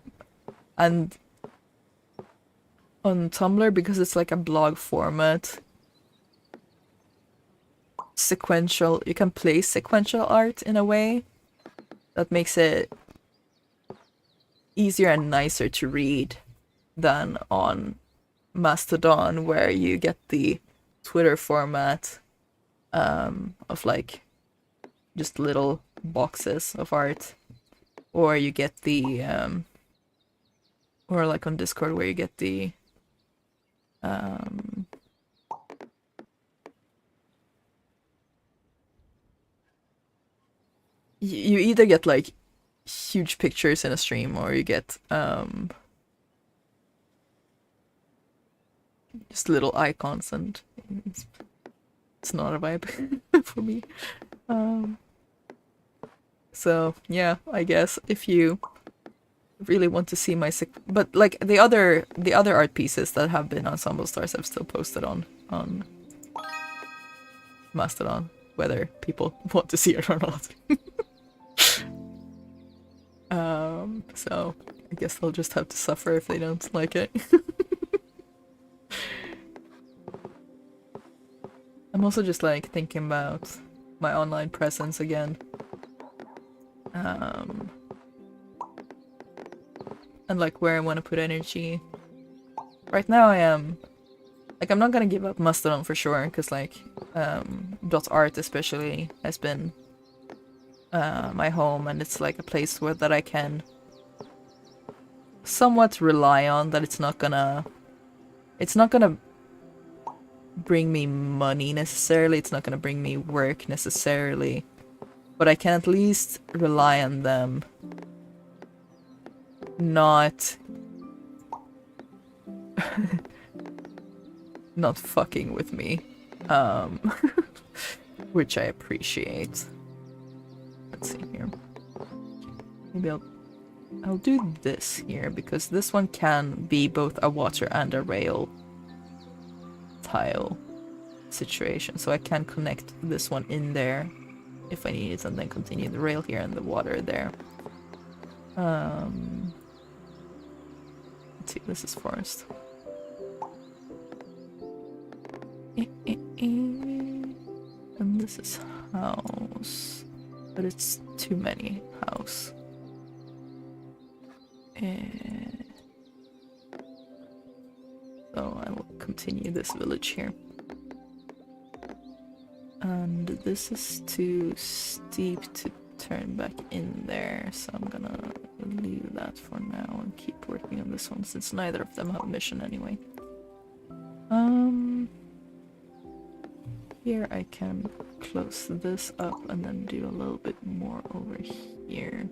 on Tumblr, because it's like a blog format, you can place sequential art in a way that makes it easier and nicer to read than on Mastodon, where you get the Twitter format of like just little boxes of art, or you get the or like on Discord where you get the you either get like huge pictures in a stream, or you get just little icons, and it's not a vibe for me. So yeah, I guess if you really want to see my but like the other art pieces that have been Ensemble Stars, I've still posted on Mastodon, whether people want to see it or not. So I guess they'll just have to suffer if they don't like it. I'm also just like thinking about my online presence again. And like where I want to put energy. Right now I am like, I'm not gonna give up Mastodon for sure, because like .art especially has been my home, and it's like a place where that I can somewhat rely on, that it's not gonna bring me money necessarily, it's not gonna bring me work necessarily, but I can at least rely on them not not fucking with me, which I appreciate. Let's see here. Maybe I'll do this here, because this one can be both a water and a rail tile situation, so I can connect this one in there if I need it, and then continue the rail here and the water there. Let's see, this is forest. And this is house, but it's too many house. So I will continue this village here. And this is too steep to turn back in there, so I'm gonna leave that for now and keep working on this one, since neither of them have a mission anyway. Here I can close this up and then do a little bit more over here.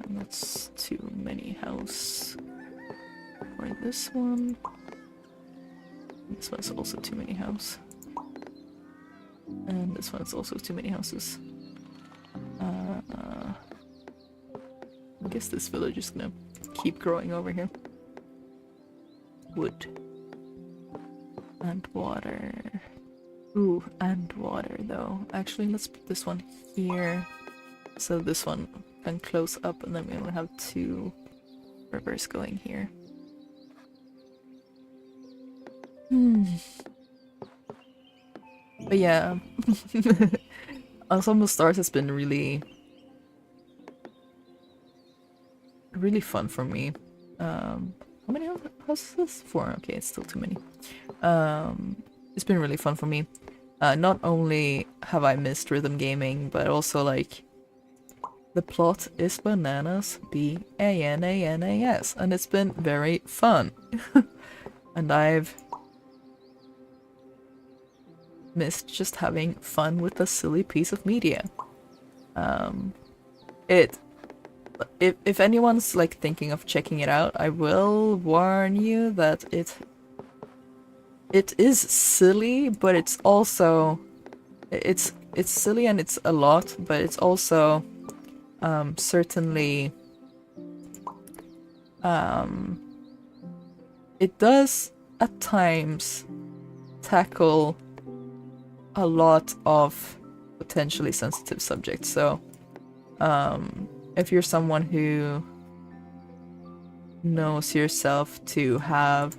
That's too many house for this one. This one's also too many house. And this one's also too many houses. I guess this village is gonna keep growing over here. Wood. And water. Ooh, and water though. Actually, let's put this one here. So this one can close up, and then we only have 2 rivers going here. But yeah, Ensemble Stars has been really fun for me. How many houses is this? 4. Okay, it's still too many. It's been really fun for me. Not only have I missed rhythm gaming, but also like the plot is bananas, B-A-N-A-N-A-S, and it's been very fun. And I've missed just having fun with a silly piece of media. If anyone's like thinking of checking it out, I will warn you that it is silly, but it's also it's silly, and it's a lot, but it's also certainly it does at times tackle a lot of potentially sensitive subjects. So if you're someone who knows yourself to have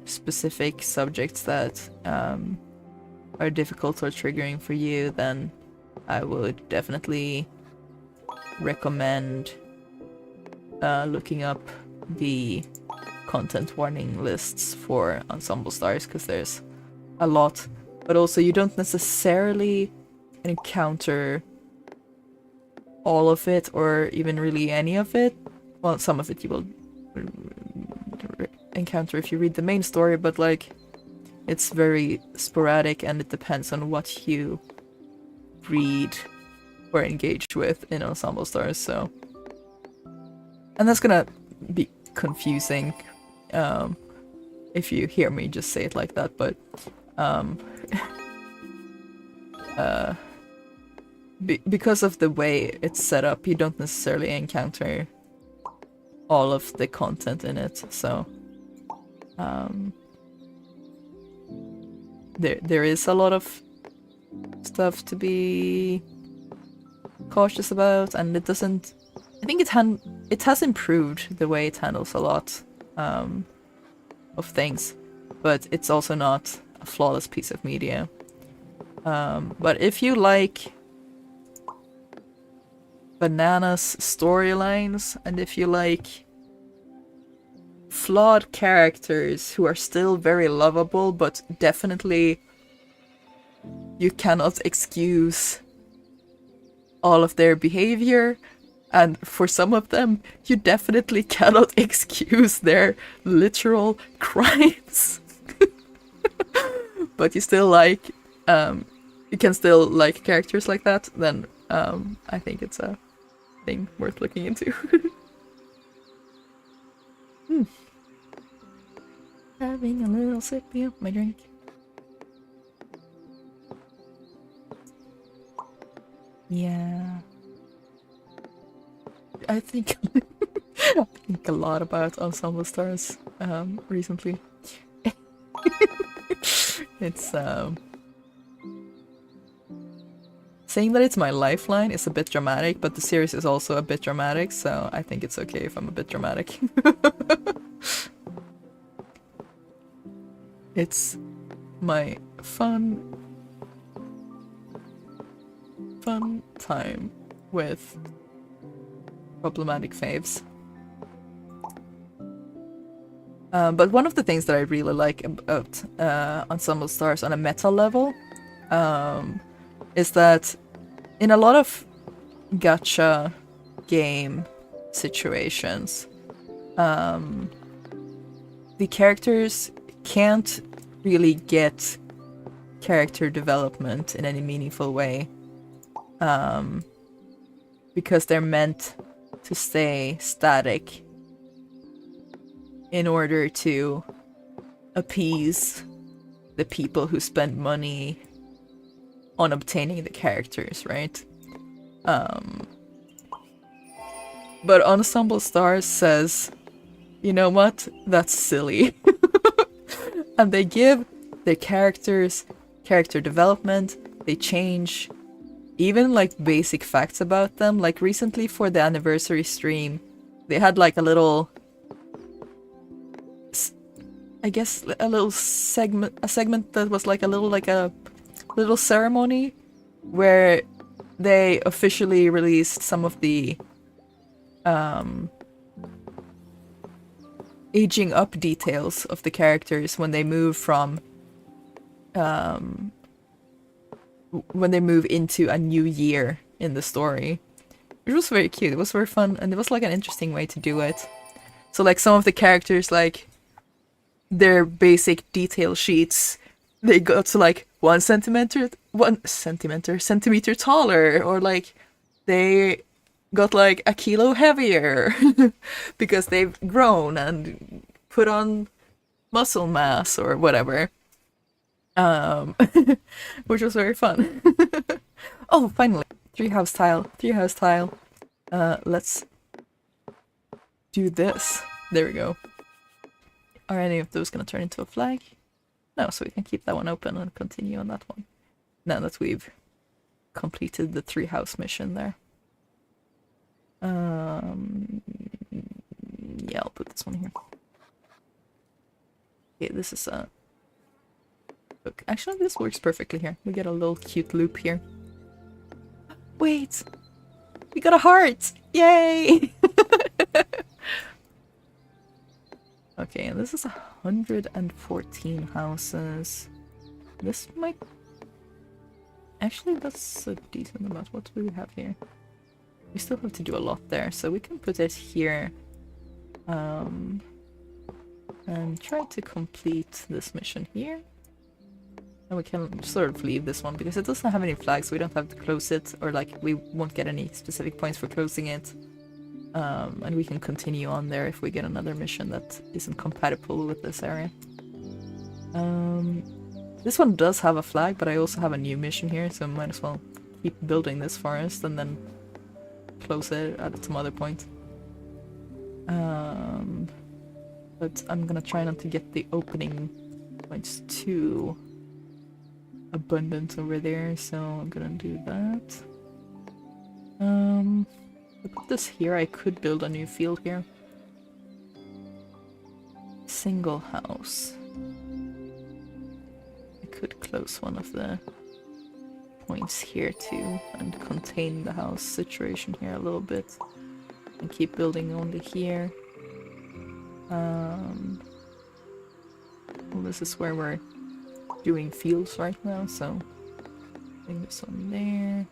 specific subjects that are difficult or triggering for you, then I would definitely recommend looking up the content warning lists for Ensemble Stars, because there's a lot, but also you don't necessarily encounter all of it, or even really any of it. Well, some of it you will encounter if you read the main story, but like It's very sporadic and it depends on what you read or engage with in Ensemble Stars, so... And that's gonna be confusing if you hear me just say it like that, but because of the way it's set up, you don't necessarily encounter all of the content in it, so there is a lot of stuff to be cautious about, and it doesn't... I think it has improved the way it handles a lot of things, but it's also not a flawless piece of media. But if you like bananas storylines, and if you like flawed characters who are still very lovable, but definitely you cannot excuse all of their behavior, and for some of them, you definitely cannot excuse their literal crimes. But you still like, you can still like characters like that, then I think it's a thing worth looking into. Having a little sip of my drink. Yeah. I think I think a lot about Ensemble Stars recently. It's saying that it's my lifeline is a bit dramatic, but the series is also a bit dramatic, so I think it's okay if I'm a bit dramatic. It's my fun time with problematic faves. But one of the things that I really like about Ensemble Stars on a meta level is that in a lot of gacha game situations, the characters can't really get character development in any meaningful way, because they're meant to stay static in order to appease the people who spend money on obtaining the characters, right? But Ensemble Stars says, you know what? That's silly. And they give their characters character development, they change even like basic facts about them. Like recently for the anniversary stream, they had like a little, I guess a little segment that was like a little ceremony where they officially released some of the aging up details of the characters when they move from when they move into a new year in the story, which was very cute. It was very fun, and it was like an interesting way to do it. So like some of the characters, like their basic detail sheets, they got to like 1 centimeter taller, or like they got like a kilo heavier because they've grown and put on muscle mass or whatever. Which was very fun. Oh, finally, treehouse tile. Let's do this. There we go. Are any of those gonna turn into a flag? No, so we can keep that one open and continue on that one. Now that we've completed the treehouse mission there. Yeah, I'll put this one here. Okay, this is a... Look, actually this works perfectly here. We get a little cute loop here. Wait! We got a heart! Yay! Okay, and this is 114 houses. This might... Actually, that's a decent amount. What do we have here? We still have to do a lot there, so we can put it here. And try to complete this mission here. And we can sort of leave this one because it doesn't have any flags, so we don't have to close it, or like we won't get any specific points for closing it. And we can continue on there if we get another mission that isn't compatible with this area. This one does have a flag, but I also have a new mission here, so I might as well keep building this forest and then close it at some other point. But I'm gonna try not to get the opening points too abundant over there, so I'm gonna do that. I put this here. I could build a new field here. Single house. I could close one of the points here too and contain the house situation here a little bit and keep building only here. Well, this is where we're doing fields right now, so putting this on there.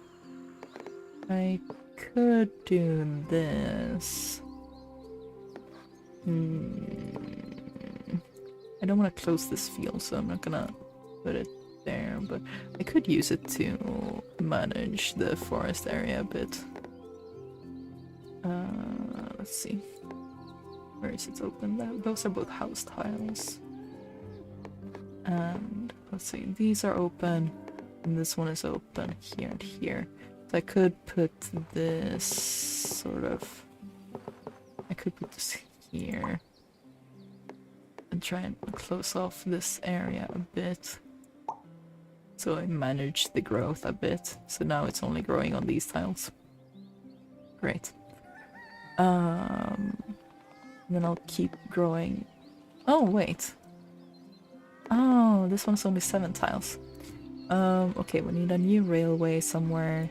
I could do this. I don't want to close this field, so I'm not gonna put it there, but I could use it to manage the forest area a bit. Let's see. Where is it open? Those are both house tiles. And let's see, these are open, and this one is open here and here. So I could put this sort of... I could put this here. And try and close off this area a bit. So I manage the growth a bit. So now it's only growing on these tiles. Great. Then I'll keep growing. Oh, wait. Oh, this one's only 7 tiles. Okay, we need a new railway somewhere.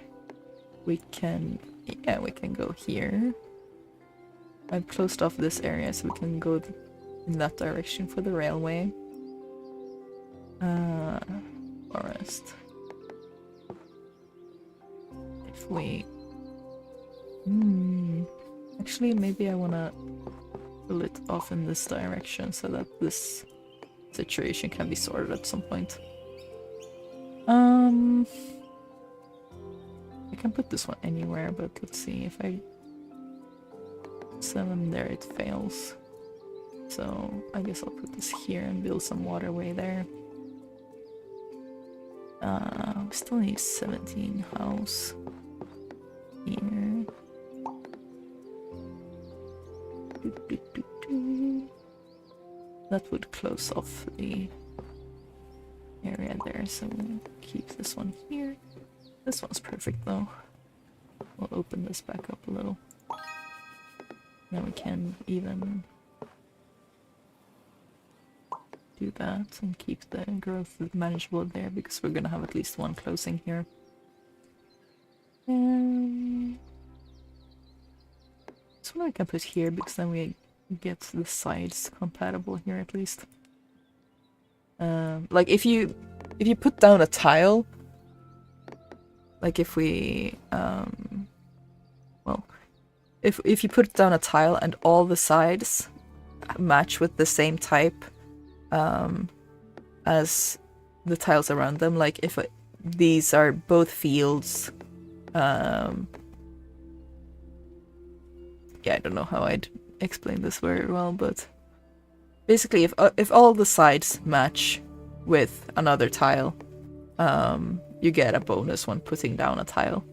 We can... yeah, we can go here. I've closed off this area so we can go in that direction for the railway. Forest. If we... Actually, maybe I wanna pull it off in this direction so that this situation can be sorted at some point. I can put this one anywhere, but let's see if I send them there, it fails. So I guess I'll put this here and build some waterway there. We still need 17 house here. That would close off the area there, so we'll keep this one here. This one's perfect though. We'll open this back up a little. Now we can even do that and keep the growth manageable there because we're gonna have at least one closing here. This one I can put here because then we get the sides compatible here at least. Like if you put down a tile, like if we well, if you put down a tile and all the sides match with the same type as the tiles around them, like if these are both fields, yeah, I don't know how I'd explain this very well, but basically if all the sides match with another tile, you get a bonus when putting down a tile.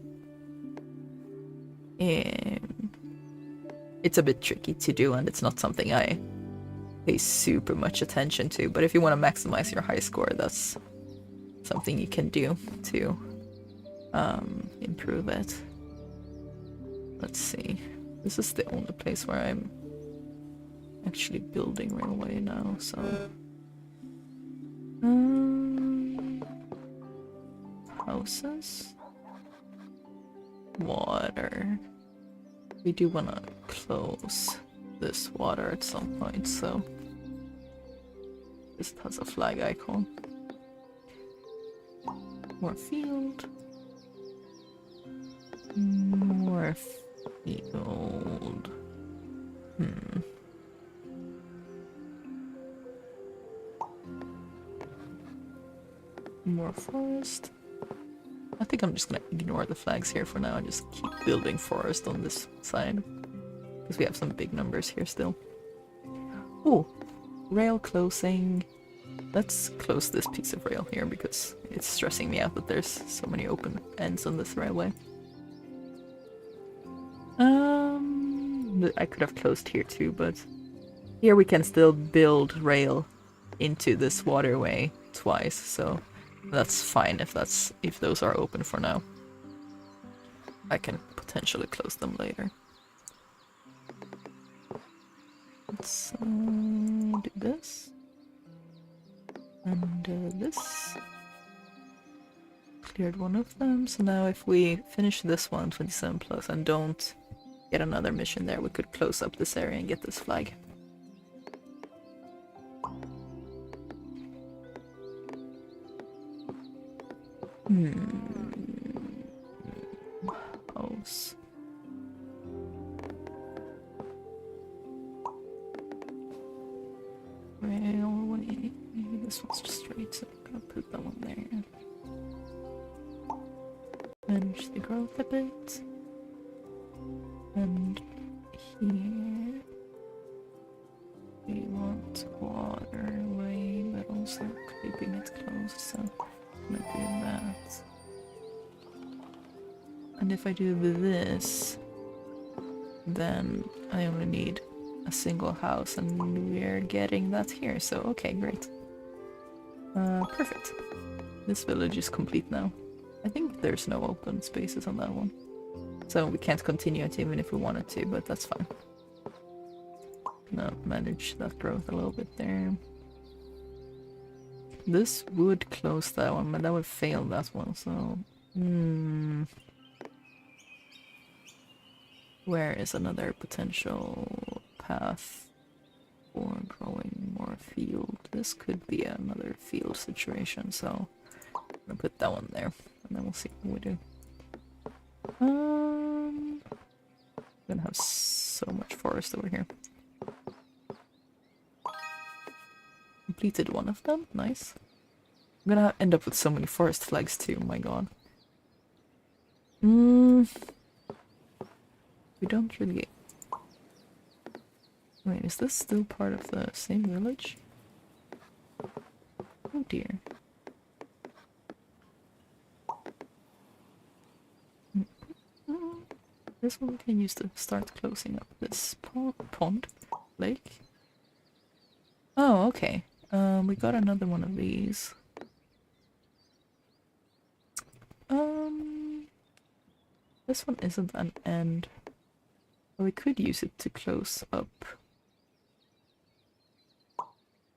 It's a bit tricky to do, and it's not something I pay super much attention to, but if you want to maximize your high score, that's something you can do to improve it. Let's see. This is the only place where I'm actually building railway now, so... houses? Water. We do want to close this water at some point, so... this has a flag icon. More field. More field. More forest. I think I'm just gonna ignore the flags here for now and just keep building forest on this side. Because we have some big numbers here still. Oh, rail closing. Let's close this piece of rail here because it's stressing me out that there's so many open ends on this railway. I could have closed here too, but here we can still build rail into this waterway twice, so that's fine if those are open for now. I can potentially close them later. Let's do this. And this. Cleared one of them, so now if we finish this one, 27 plus, and don't get another mission there, we could close up this area and get this flag. House. Railway. This one's just straight, so I'm gonna put that one there. Manage the growth a bit. And here we want waterway, but also keeping it closed, so I'm gonna do that. And if I do this, then I only need a single house, and we're getting that here, so okay, great. Perfect. This village is complete now. I think there's no open spaces on that one. So we can't continue it even if we wanted to, but that's fine. Gonna manage that growth a little bit there. This would close that one, but that would fail that one, so... Where is another potential path for growing more field? This could be another field situation, so I'm gonna put that one there, and then we'll see what we do. I'm gonna have so much forest over here. Completed one of them, nice. I'm gonna end up with so many forest flags too, oh my god. We don't really... Wait, is this still part of the same village? Oh dear. This one we can use to start closing up this pond, lake. Oh, okay. We got another one of these. This one isn't an end. But we could use it to close up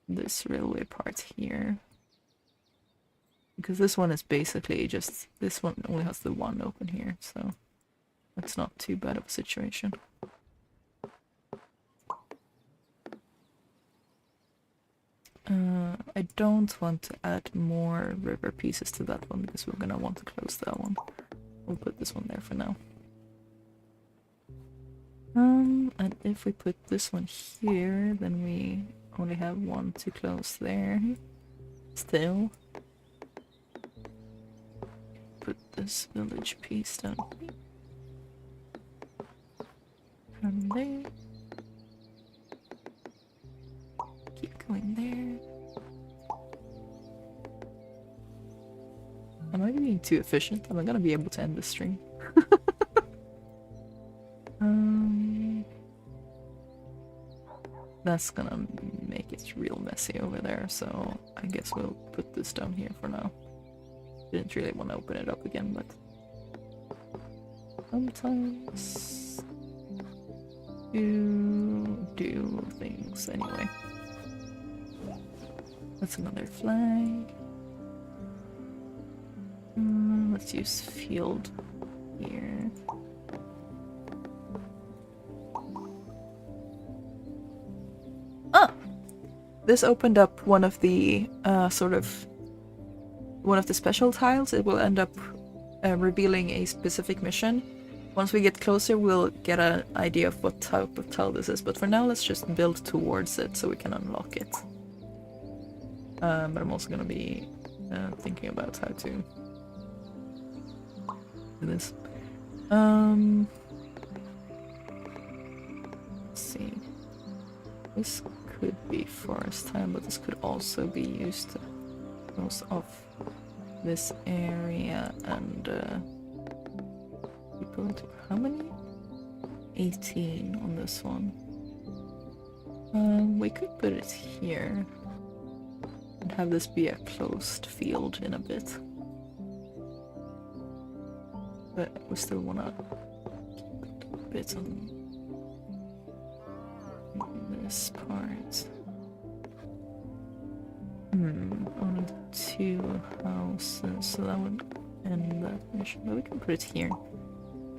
this railway part here. Because this one is basically just... This one only has the one open here, so... That's not too bad of a situation. I don't want to add more river pieces to that one because we're gonna want to close that one. We'll put this one there for now. And if we put this one here, then we only have one to close there. Still. Put this village piece down here. And there. Keep going there. Am I being too efficient? Am I gonna be able to end this stream? That's gonna make it real messy over there, so I guess we'll put this down here for now. Didn't really want to open it up again, but sometimes you do things anyway. That's another flag. Let's use field here. This opened up one of the one of the special tiles. It will end up revealing a specific mission. Once we get closer, we'll get an idea of what type of tile this is. But for now, let's just build towards it so we can unlock it. But I'm also gonna be thinking about how to do this. Let's see. This could be forest time, but this could also be used to close off this area and people into how many? 18 on this one. We could put it here and have this be a closed field in a bit. But we still wanna keep a bit on this part. Only 2 houses, so that would end that mission. But we can put it here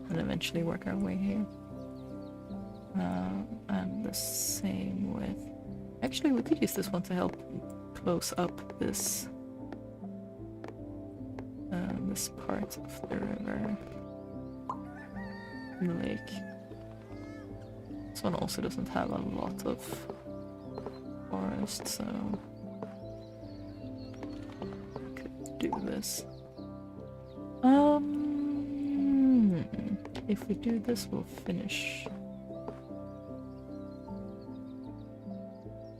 and eventually work our way here. And the same with... Actually, we could use this one to help close up this this part of the river. The lake. This one also doesn't have a lot of forest, so we could do this. If we do this, we'll finish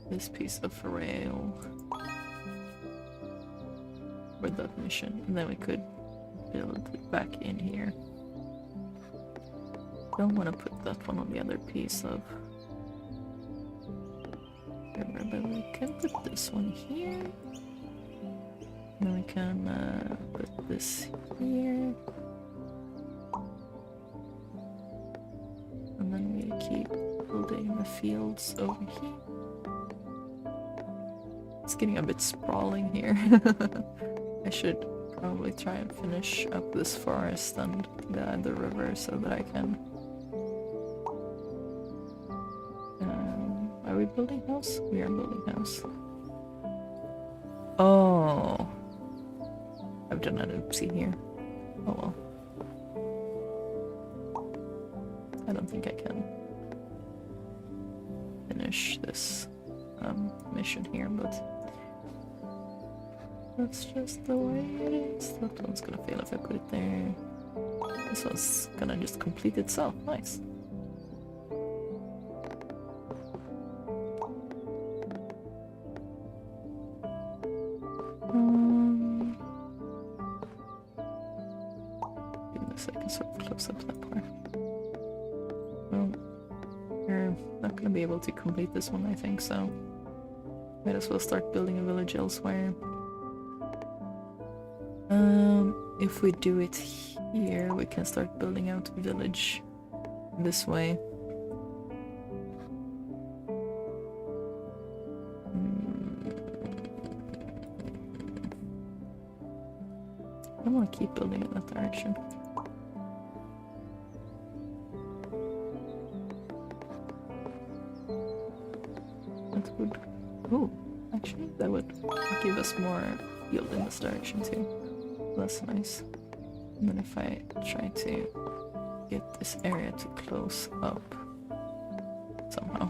this piece of rail for that mission, and then we could build it back in here. Don't want to put that one on the other piece of river, but we can put this one here. And then we can put this here. And then we keep building the fields over here. It's getting a bit sprawling here. I should probably try and finish up this forest and the river so that I can... are we building house? We are building house. Oh! I've done an oopsie here. Oh well. I don't think I can finish this mission here, but that's just the way it is. That one's gonna fail if I put it there. This one's gonna just complete itself. Nice. Goodness, I can sort of close up that part. Well, we're not gonna be able to complete this one, I think, so might as well start building a village elsewhere. If we do it here, we can start building out a village this way. I want to keep building in that direction. That would... oh, actually, that would give us more yield in this direction too. That's nice. And then if I try to get this area to close up somehow.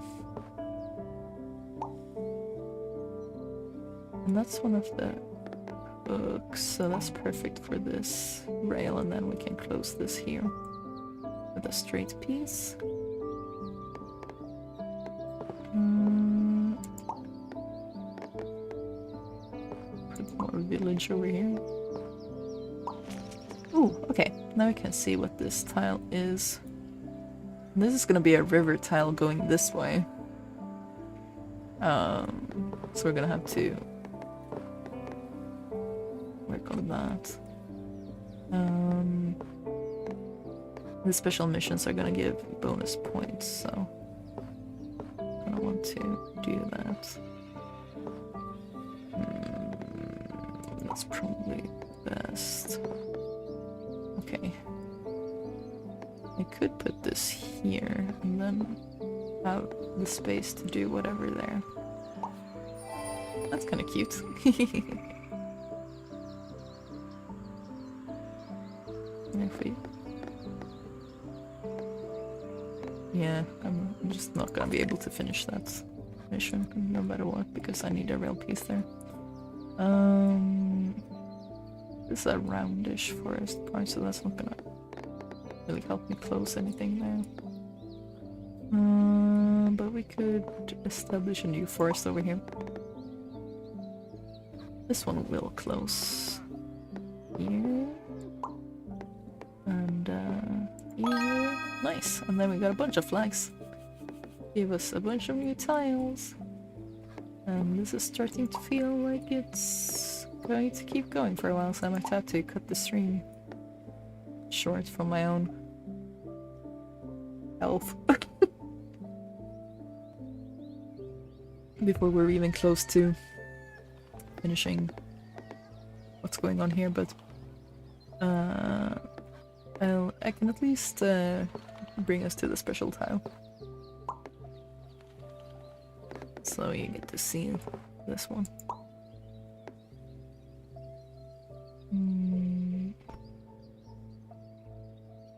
And that's one of the hooks, so that's perfect for this rail, and then we can close this here with a straight piece. Put more village over here. Ooh, okay, now we can see what this tile is. This is gonna be a river tile going this way. So we're gonna have to work on that. The special missions are gonna give bonus points, so I don't want to do that. That's probably best. Okay. I could put this here and then have the space to do whatever there. That's kind of cute. If we... yeah, I'm just not gonna be able to finish that mission no matter what because I need a rail piece there. This is a roundish forest part, so that's not gonna really help me close anything there. But we could establish a new forest over here. This one will close here. And here. Nice. And then we got a bunch of flags. Give us a bunch of new tiles. And this is starting to feel like it's going to keep going for a while, so I might have to cut the stream short from my own health. Before we're even close to finishing what's going on here, but I can at least bring us to the special tile. So you get to see this one.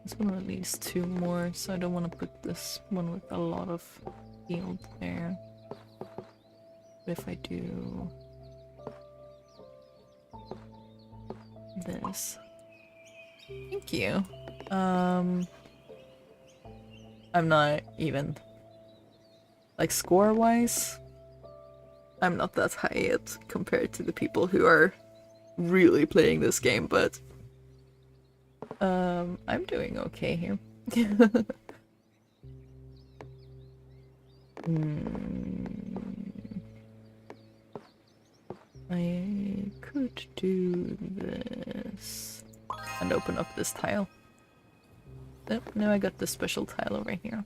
This one at least 2 more, so I don't want to put this one with a lot of field there. But if I do this. Thank you. I'm not even, like, score-wise, I'm not that high yet compared to the people who are really playing this game, but I'm doing okay here. I could do this and open up this tile. Nope, now I got this special tile over here.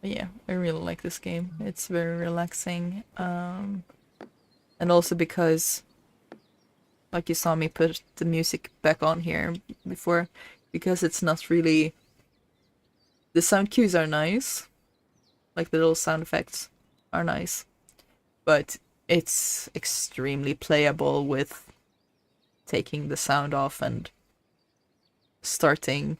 But yeah, I really like this game. It's very relaxing. And also because, like you saw me put the music back on here before, because it's not really... The sound cues are nice. Like the little sound effects are nice. But it's extremely playable with taking the sound off and starting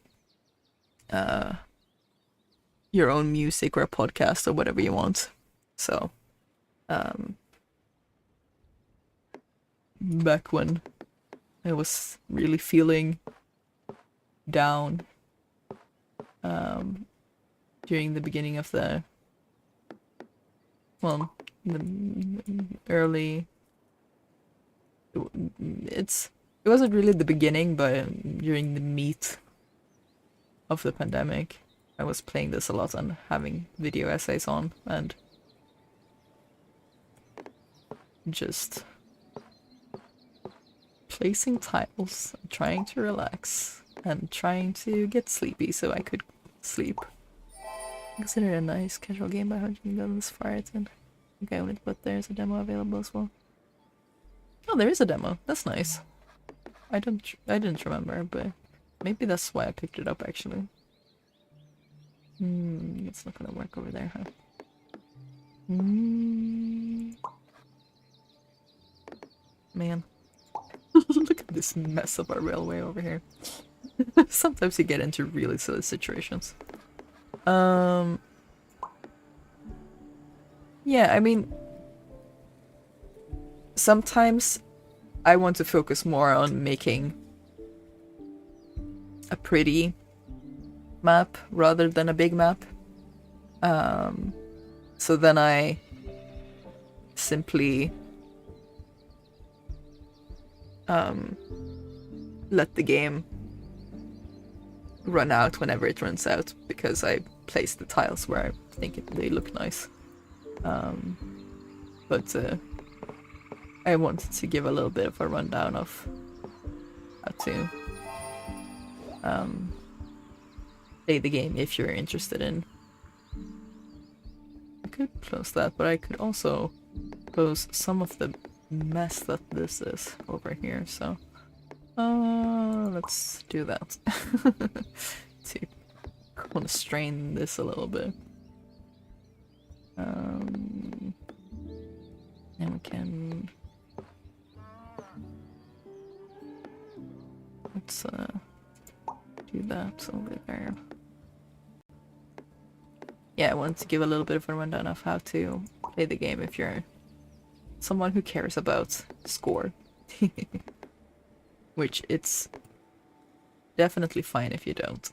your own music or a podcast or whatever you want. So back when I was really feeling down during the beginning of the, well, the early, it wasn't really the beginning, but during the meat of the pandemic, I was playing this a lot and having video essays on and just placing tiles, trying to relax and trying to get sleepy so I could sleep. Consider it a nice casual game by hunting guns far in. Okay, but there's a demo available as well. Oh, there is a demo. That's nice. I didn't remember, but maybe that's why I picked it up actually. It's not gonna work over there, huh? Man. Look at this mess of our railway over here. Sometimes you get into really silly situations. Yeah, I mean, sometimes I want to focus more on making a pretty map rather than a big map. So then I simply let the game run out whenever it runs out, because I place the tiles where I think they look nice. But I wanted to give a little bit of a rundown of how to play the game if you're interested in. I could close that, but I could also close some of the mess that this is over here, so let's do that. To constrain this a little bit. And we can, let's do that over there. yeah, I wanted to give a little bit of a rundown of how to play the game if you're someone who cares about score. Which it's definitely fine if you don't.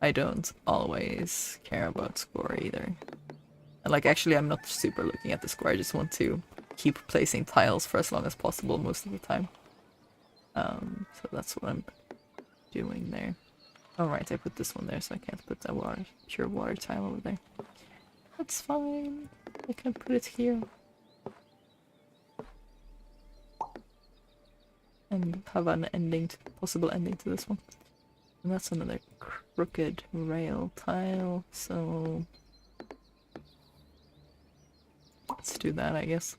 I don't always care about score either. Like, actually, I'm not super looking at the score. I just want to keep placing tiles for as long as possible most of the time. So that's what I'm doing there. Oh, right, I put this one there, so I can't put that pure water tile over there. That's fine. I can put it here. And have an ending, possible ending to this one. And that's another crooked rail tile, so let's do that, I guess.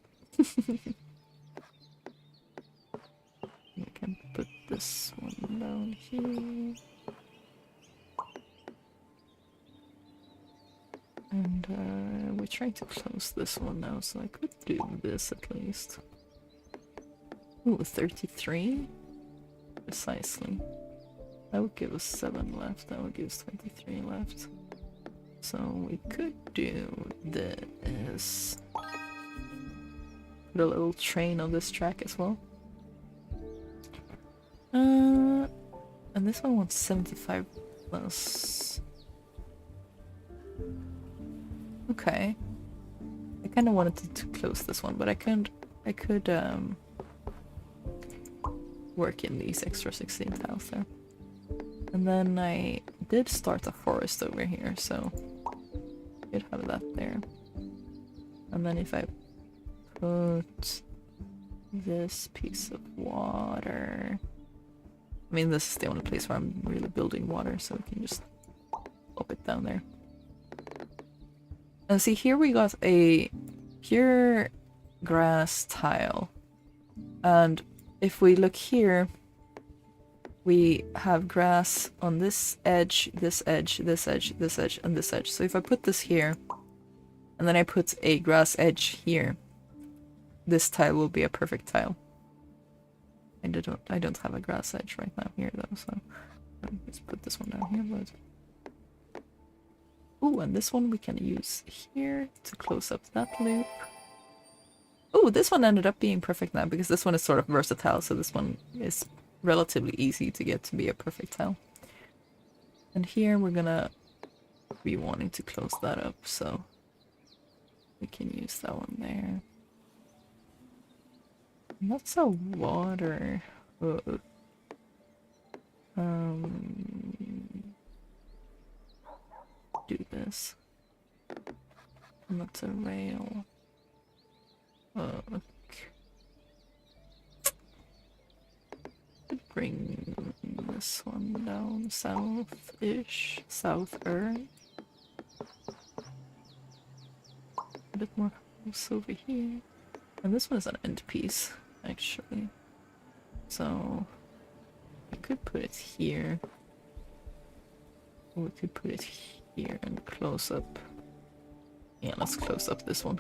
We can put this one down here. And we're trying to close this one now, so I could do this at least. Ooh, 33? Precisely. That would give us 7 left, that would give us 23 left. So we could do this. Put a little train on this track as well. And this one wants 75 plus. Okay. I kind of wanted to close this one, but I could work in these extra 16 tiles there. And then I did start a forest over here, so you'd have that there. And then if I put this piece of water... I mean, this is the only place where I'm really building water, so we can just pop it down there. And see, here we got a pure grass tile. And if we look here, we have grass on this edge, this edge, this edge, this edge, and this edge. So if I put this here, and then I put a grass edge here, this tile will be a perfect tile. I don't have a grass edge right now here though, so let's put this one down here. But ooh, and this one we can use here to close up that loop. Ooh, this one ended up being perfect now because this one is sort of versatile, so this one is relatively easy to get to be a perfect tile. And here we're gonna be wanting to close that up, so we can use that one there. And that's a water. Do this. And that's a rail. Okay. Bring this one down south-ish, souther. A bit more house over here. And this one is an end piece, actually. So I could put it here. Or we could put it here and close up. Yeah, let's close up this one.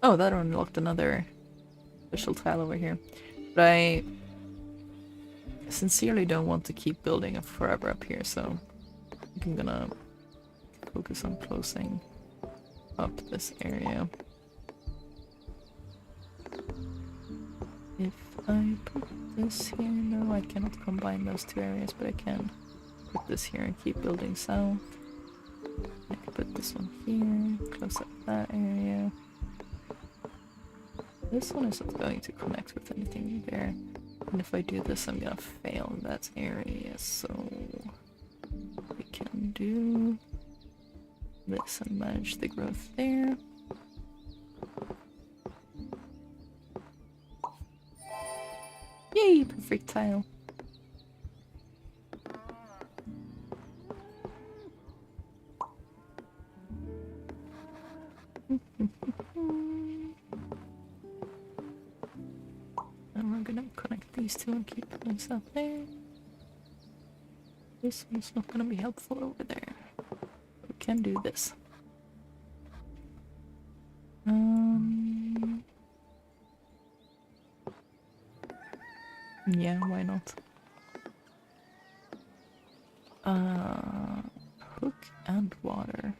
Oh, that unlocked another special tile over here. But I sincerely don't want to keep building it forever up here, so I think I'm gonna focus on closing up this area. If I put this here, no, I cannot combine those two areas, but I can put this here and keep building south. I can put this one here, close up that area. This one isn't going to connect with anything there. And if I do this, I'm gonna fail in that area, so we can do this and manage the growth there. Yay, perfect tile. And we're gonna connect these two and keep this up there. This one's not gonna be helpful over there. We can do this. Yeah, why not? and water.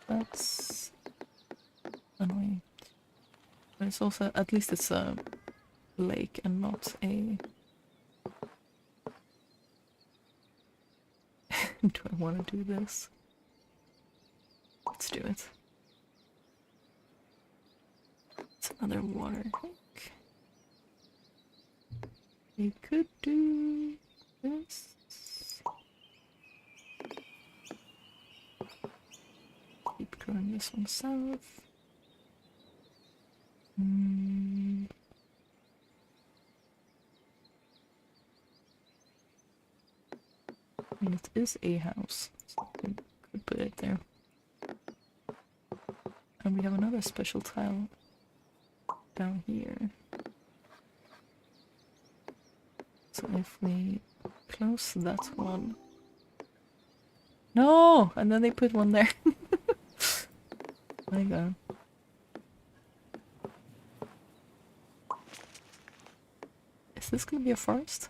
That's annoying. But it's also, at least it's a lake and not a... Do I want to do this? Let's do it. It's another water tank. We could do this. Keep growing this one south. I mean, it is a house, so I could put it there. And we have another special tile down here. So if we close that one... No! And then they put one there. My god. Is this gonna be a forest?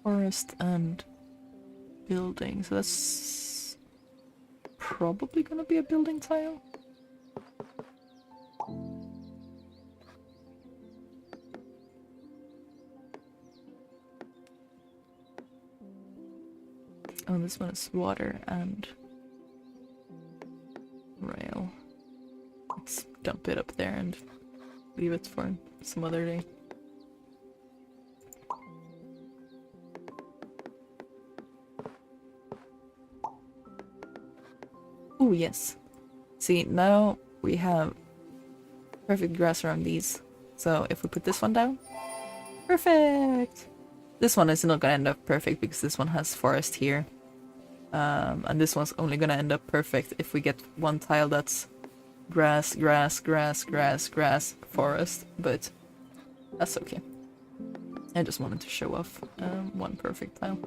Forest and building, so that's probably gonna be a building tile. Oh, this one is water and rail. Let's dump it up there and leave it for some other day. Oh yes. See, now we have perfect grass around these. So if we put this one down, perfect! This one is not gonna end up perfect because this one has forest here. And this one's only gonna end up perfect if we get one tile that's grass, grass, grass, grass, grass, forest, but that's okay. I just wanted to show off one perfect tile.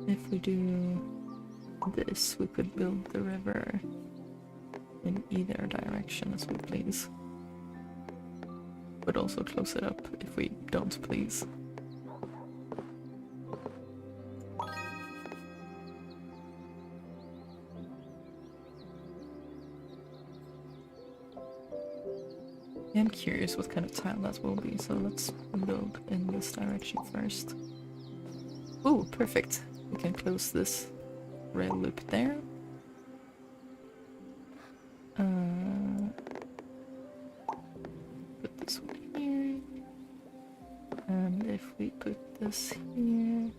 If we do this, we could build the river in either direction as we please. But also close it up if we don't please. I'm curious what kind of tile that will be, so let's build in this direction first. Oh, perfect. We can close this rail loop there. Put this one here. And if we put this here,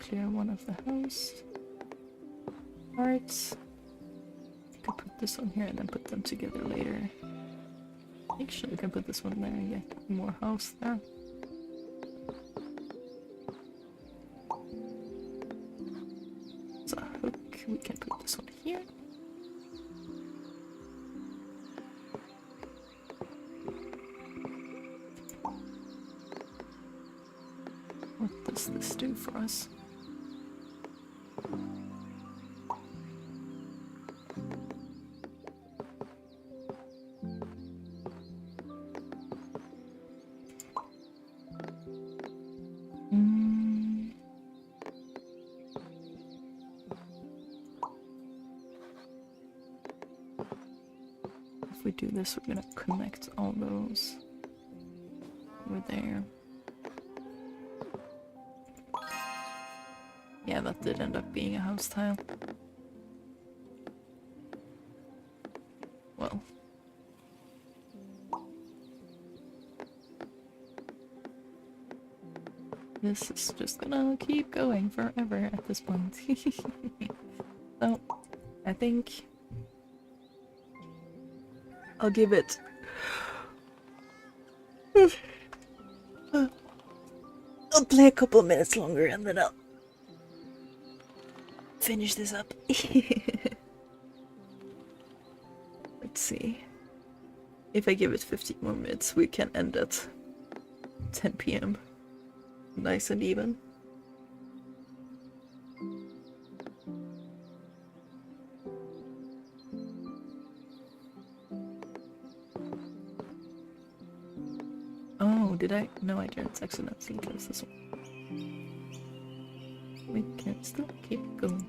clear one of the house parts. We could put this one here and then put them together later. Actually, we can put this one there and get more house there. So a hook, we can put this one here. What does this do for us? If we do this, we're gonna connect all those over there. Yeah, that did end up being a house tile. Well. This is just gonna keep going forever at this point. So, I think I'll give it... I'll play a couple of minutes longer and then I'll finish this up. Let's see. If I give it 15 more minutes, we can end at 10 PM. Nice and even. did I? No, I didn't accidentally close this one. We can still keep going.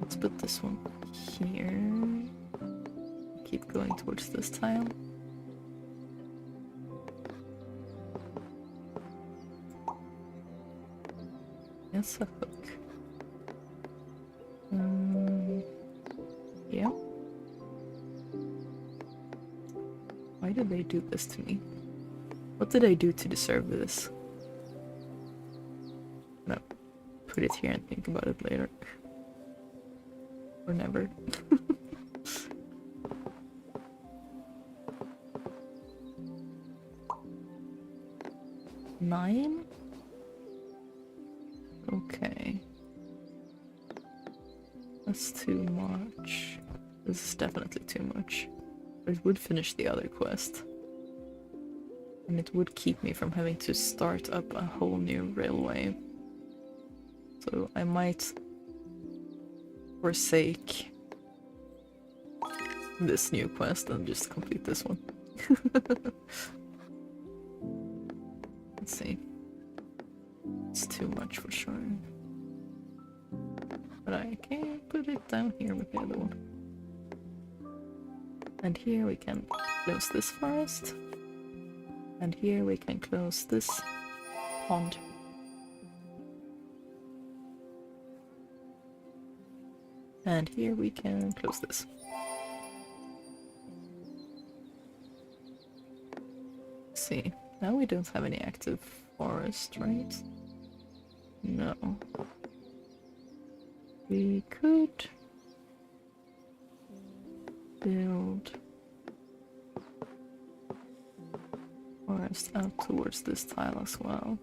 Let's put this one here. Keep going towards this tile. Yes, a hook. Yeah. Why did they do this to me? What did I do to deserve this? No. Put it here and think about it later. Or never. 9? Okay. That's too much. This is definitely too much. But it would finish the other quest. And it would keep me from having to start up a whole new railway. So I might forsake this new quest and just complete this one. Let's see. It's too much for sure. But I can put it down here with the other one. And here we can close this forest. And here we can close this pond. And here we can close this. Let's see. Now we don't have any active forest, right? No. We could build forest out towards this tile as well.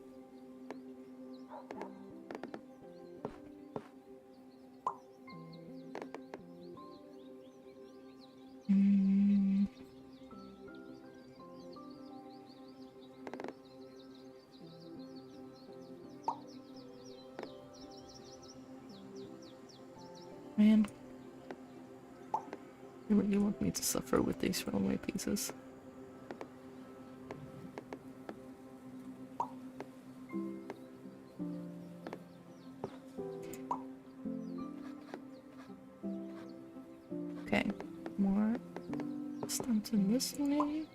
Man, you really want me to suffer with these railway pieces. Okay, more stunts in this way.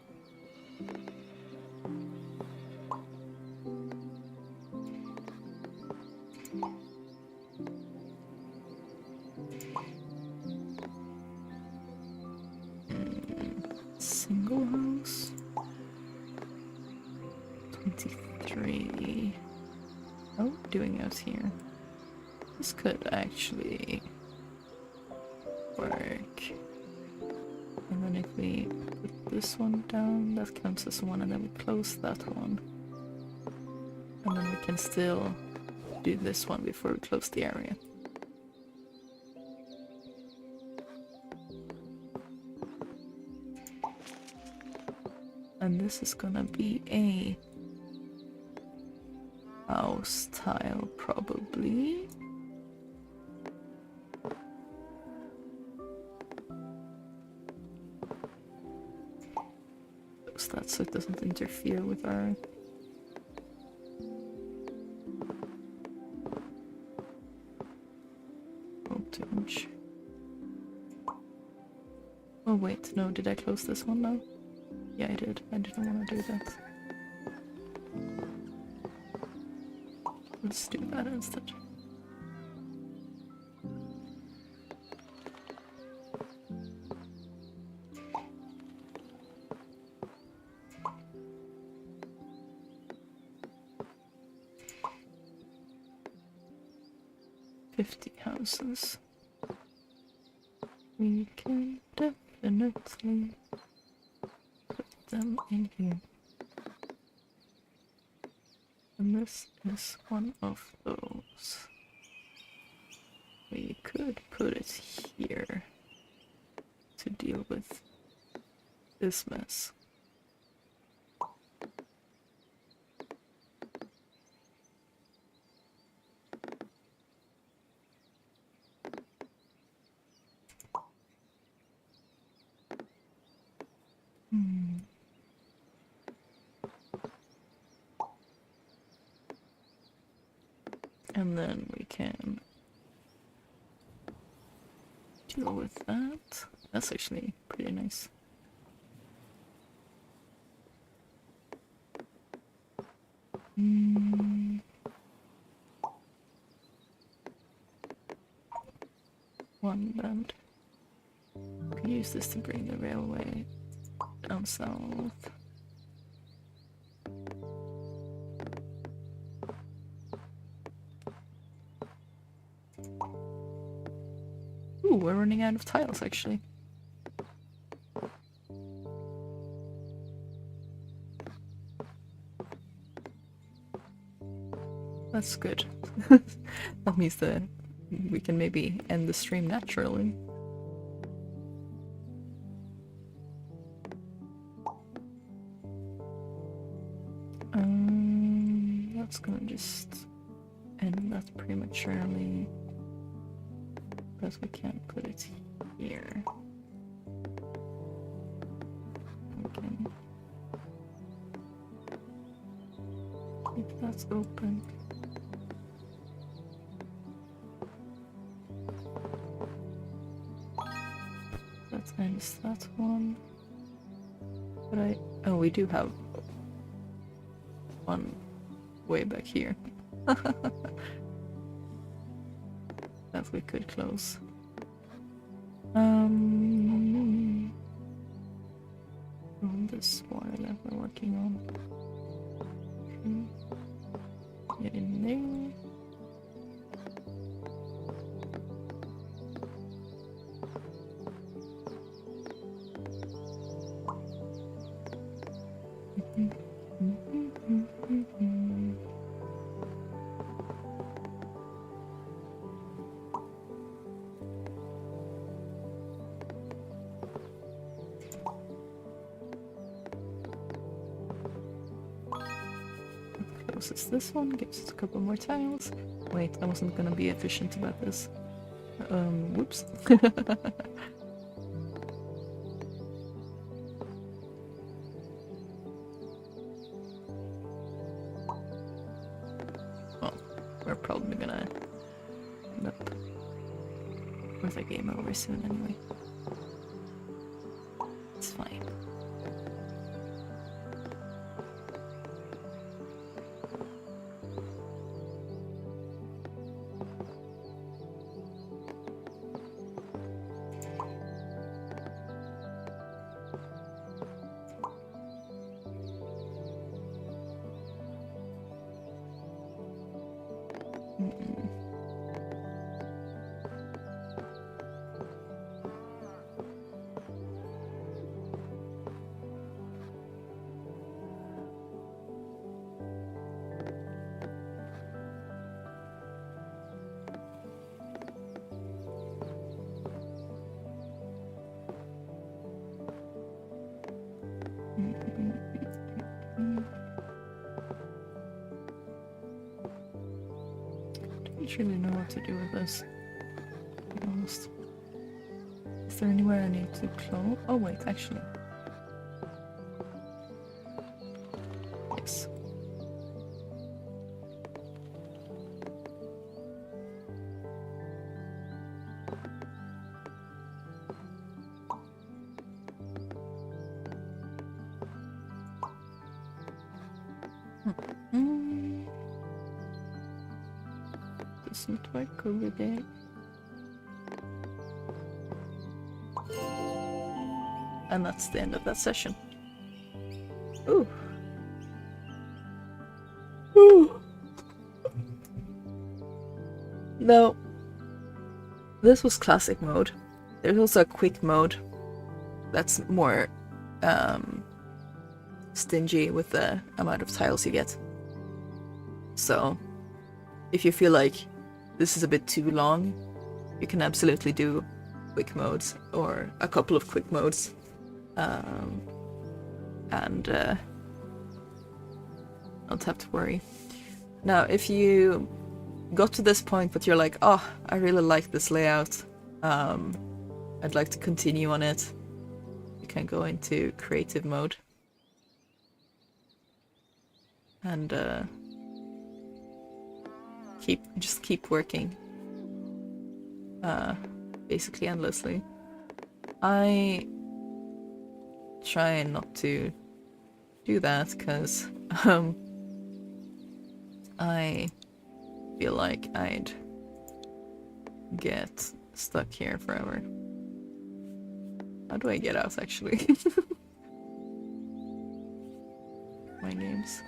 Single house. 23. Oh, what are we doing out here? This could actually work. And then if we put this one down, that counts as one, and then we close that one. And then we can still do this one before we close the area. And this is gonna be a house tile, probably. Close that so it doesn't interfere with our voltage. Oh wait, no, did I close this one now? Yeah, I did. I didn't want to do that. Let's do that instead. Houses. We can definitely put them in here. And this is one of those. We could put it here to deal with this mess. And then we can deal with that. That's actually pretty nice. One band. Could use this to bring the railway down south. Ooh, we're running out of tiles actually. That's good. That means that we can maybe end the stream naturally. That's gonna just end that prematurely. Because we can't put it here. Okay. Keep that open. That ends that one. But oh, we do have one way back here. That we could close. On this wire that we're working on. Get in there. Closes this one, gives us a couple more tiles. Wait, I wasn't gonna be efficient about this. Whoops. Well, we're probably gonna end up with a game over soon anyway. It's fine. Don't really know what to do with this, to be honest. Is there anywhere I need to close? Oh wait, actually. Yes. Doesn't work over there. And that's the end of that session. Ooh. Ooh. Now, this was classic mode. There's also a quick mode that's more stingy with the amount of tiles you get. So, if you feel like this is a bit too long, you can absolutely do quick modes or a couple of quick modes. And don't have to worry. Now, if you got to this point but you're like, oh, I really like this layout, I'd like to continue on it, you can go into creative mode and just keep working. Basically endlessly. I try not to do that because I feel like I'd get stuck here forever. How do I get out actually? My games.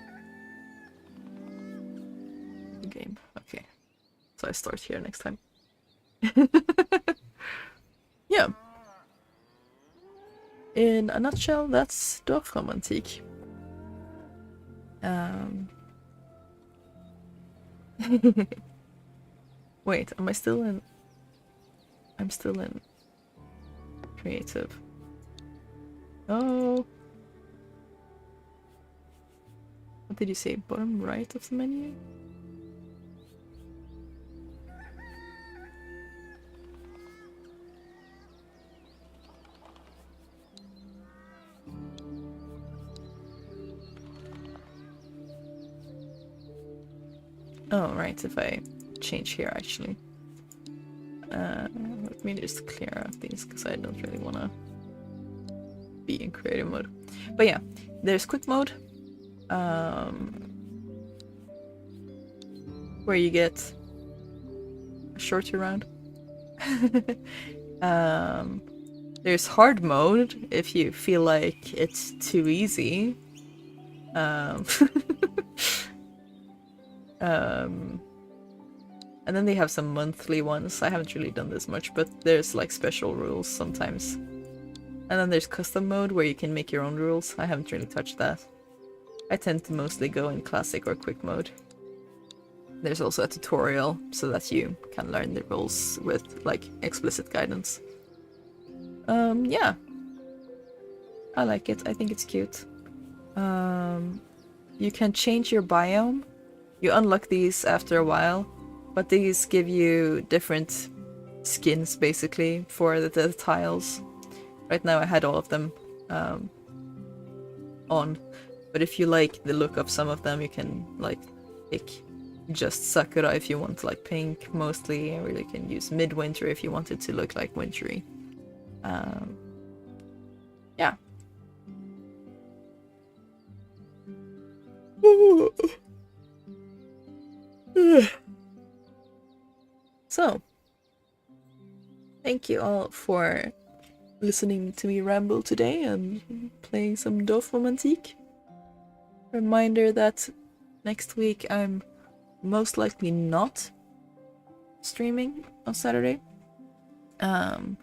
The game. Okay. So I start here next time. Yeah. In a nutshell, that's Dorfromantik. Wait, am I still in? I'm still in creative. Oh. What did you say? Bottom right of the menu? Oh, right, if I change here actually. Let me just clear out these because I don't really want to be in creative mode. But yeah, there's quick mode, where you get a shorter round. There's hard mode if you feel like it's too easy. And then they have some monthly ones. I haven't really done this much, but there's like special rules sometimes. And then there's custom mode where you can make your own rules. I haven't really touched that. I tend to mostly go in classic or quick mode. There's also a tutorial so that you can learn the rules with like explicit guidance. Yeah. I like it. I think it's cute. You can change your biome. You unlock these after a while, but these give you different skins basically for the tiles. Right now I had all of them on, but if you like the look of some of them, you can like pick just Sakura if you want like pink mostly, or you can use midwinter if you want it to look like wintry. Yeah. So, thank you all for listening to me ramble today and playing some Dorfromantik. Reminder that next week I'm most likely not streaming on Saturday. But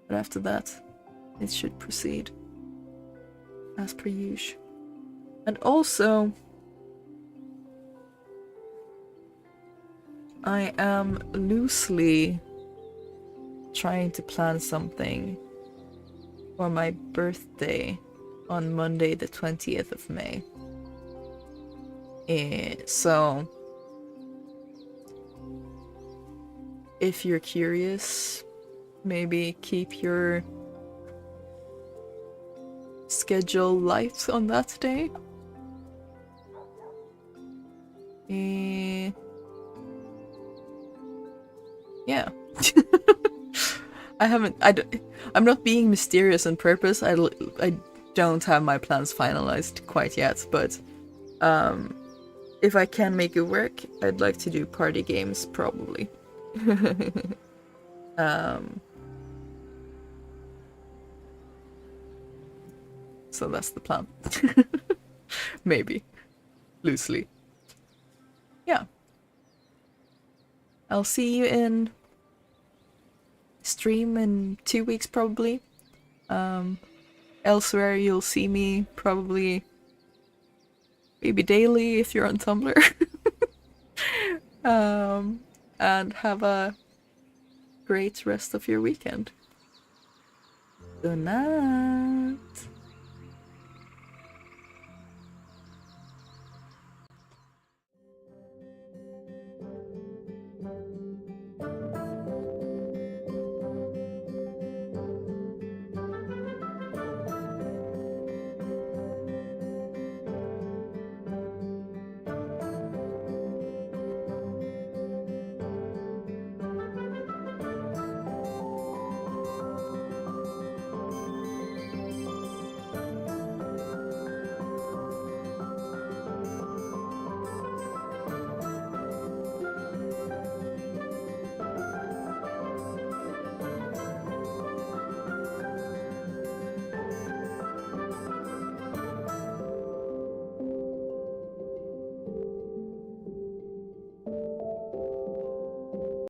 after that, it should proceed as per usual. And also, I am loosely trying to plan something for my birthday on Monday the 20th of May. So, if you're curious, maybe keep your schedule light on that day. Yeah. I'm not being mysterious on purpose. I don't have my plans finalized quite yet, but if I can make it work, I'd like to do party games probably. So that's the plan. Maybe. Loosely. Yeah. I'll see you in stream in 2 weeks probably. Elsewhere you'll see me probably maybe daily if you're on Tumblr. And have a great rest of your weekend. Good night.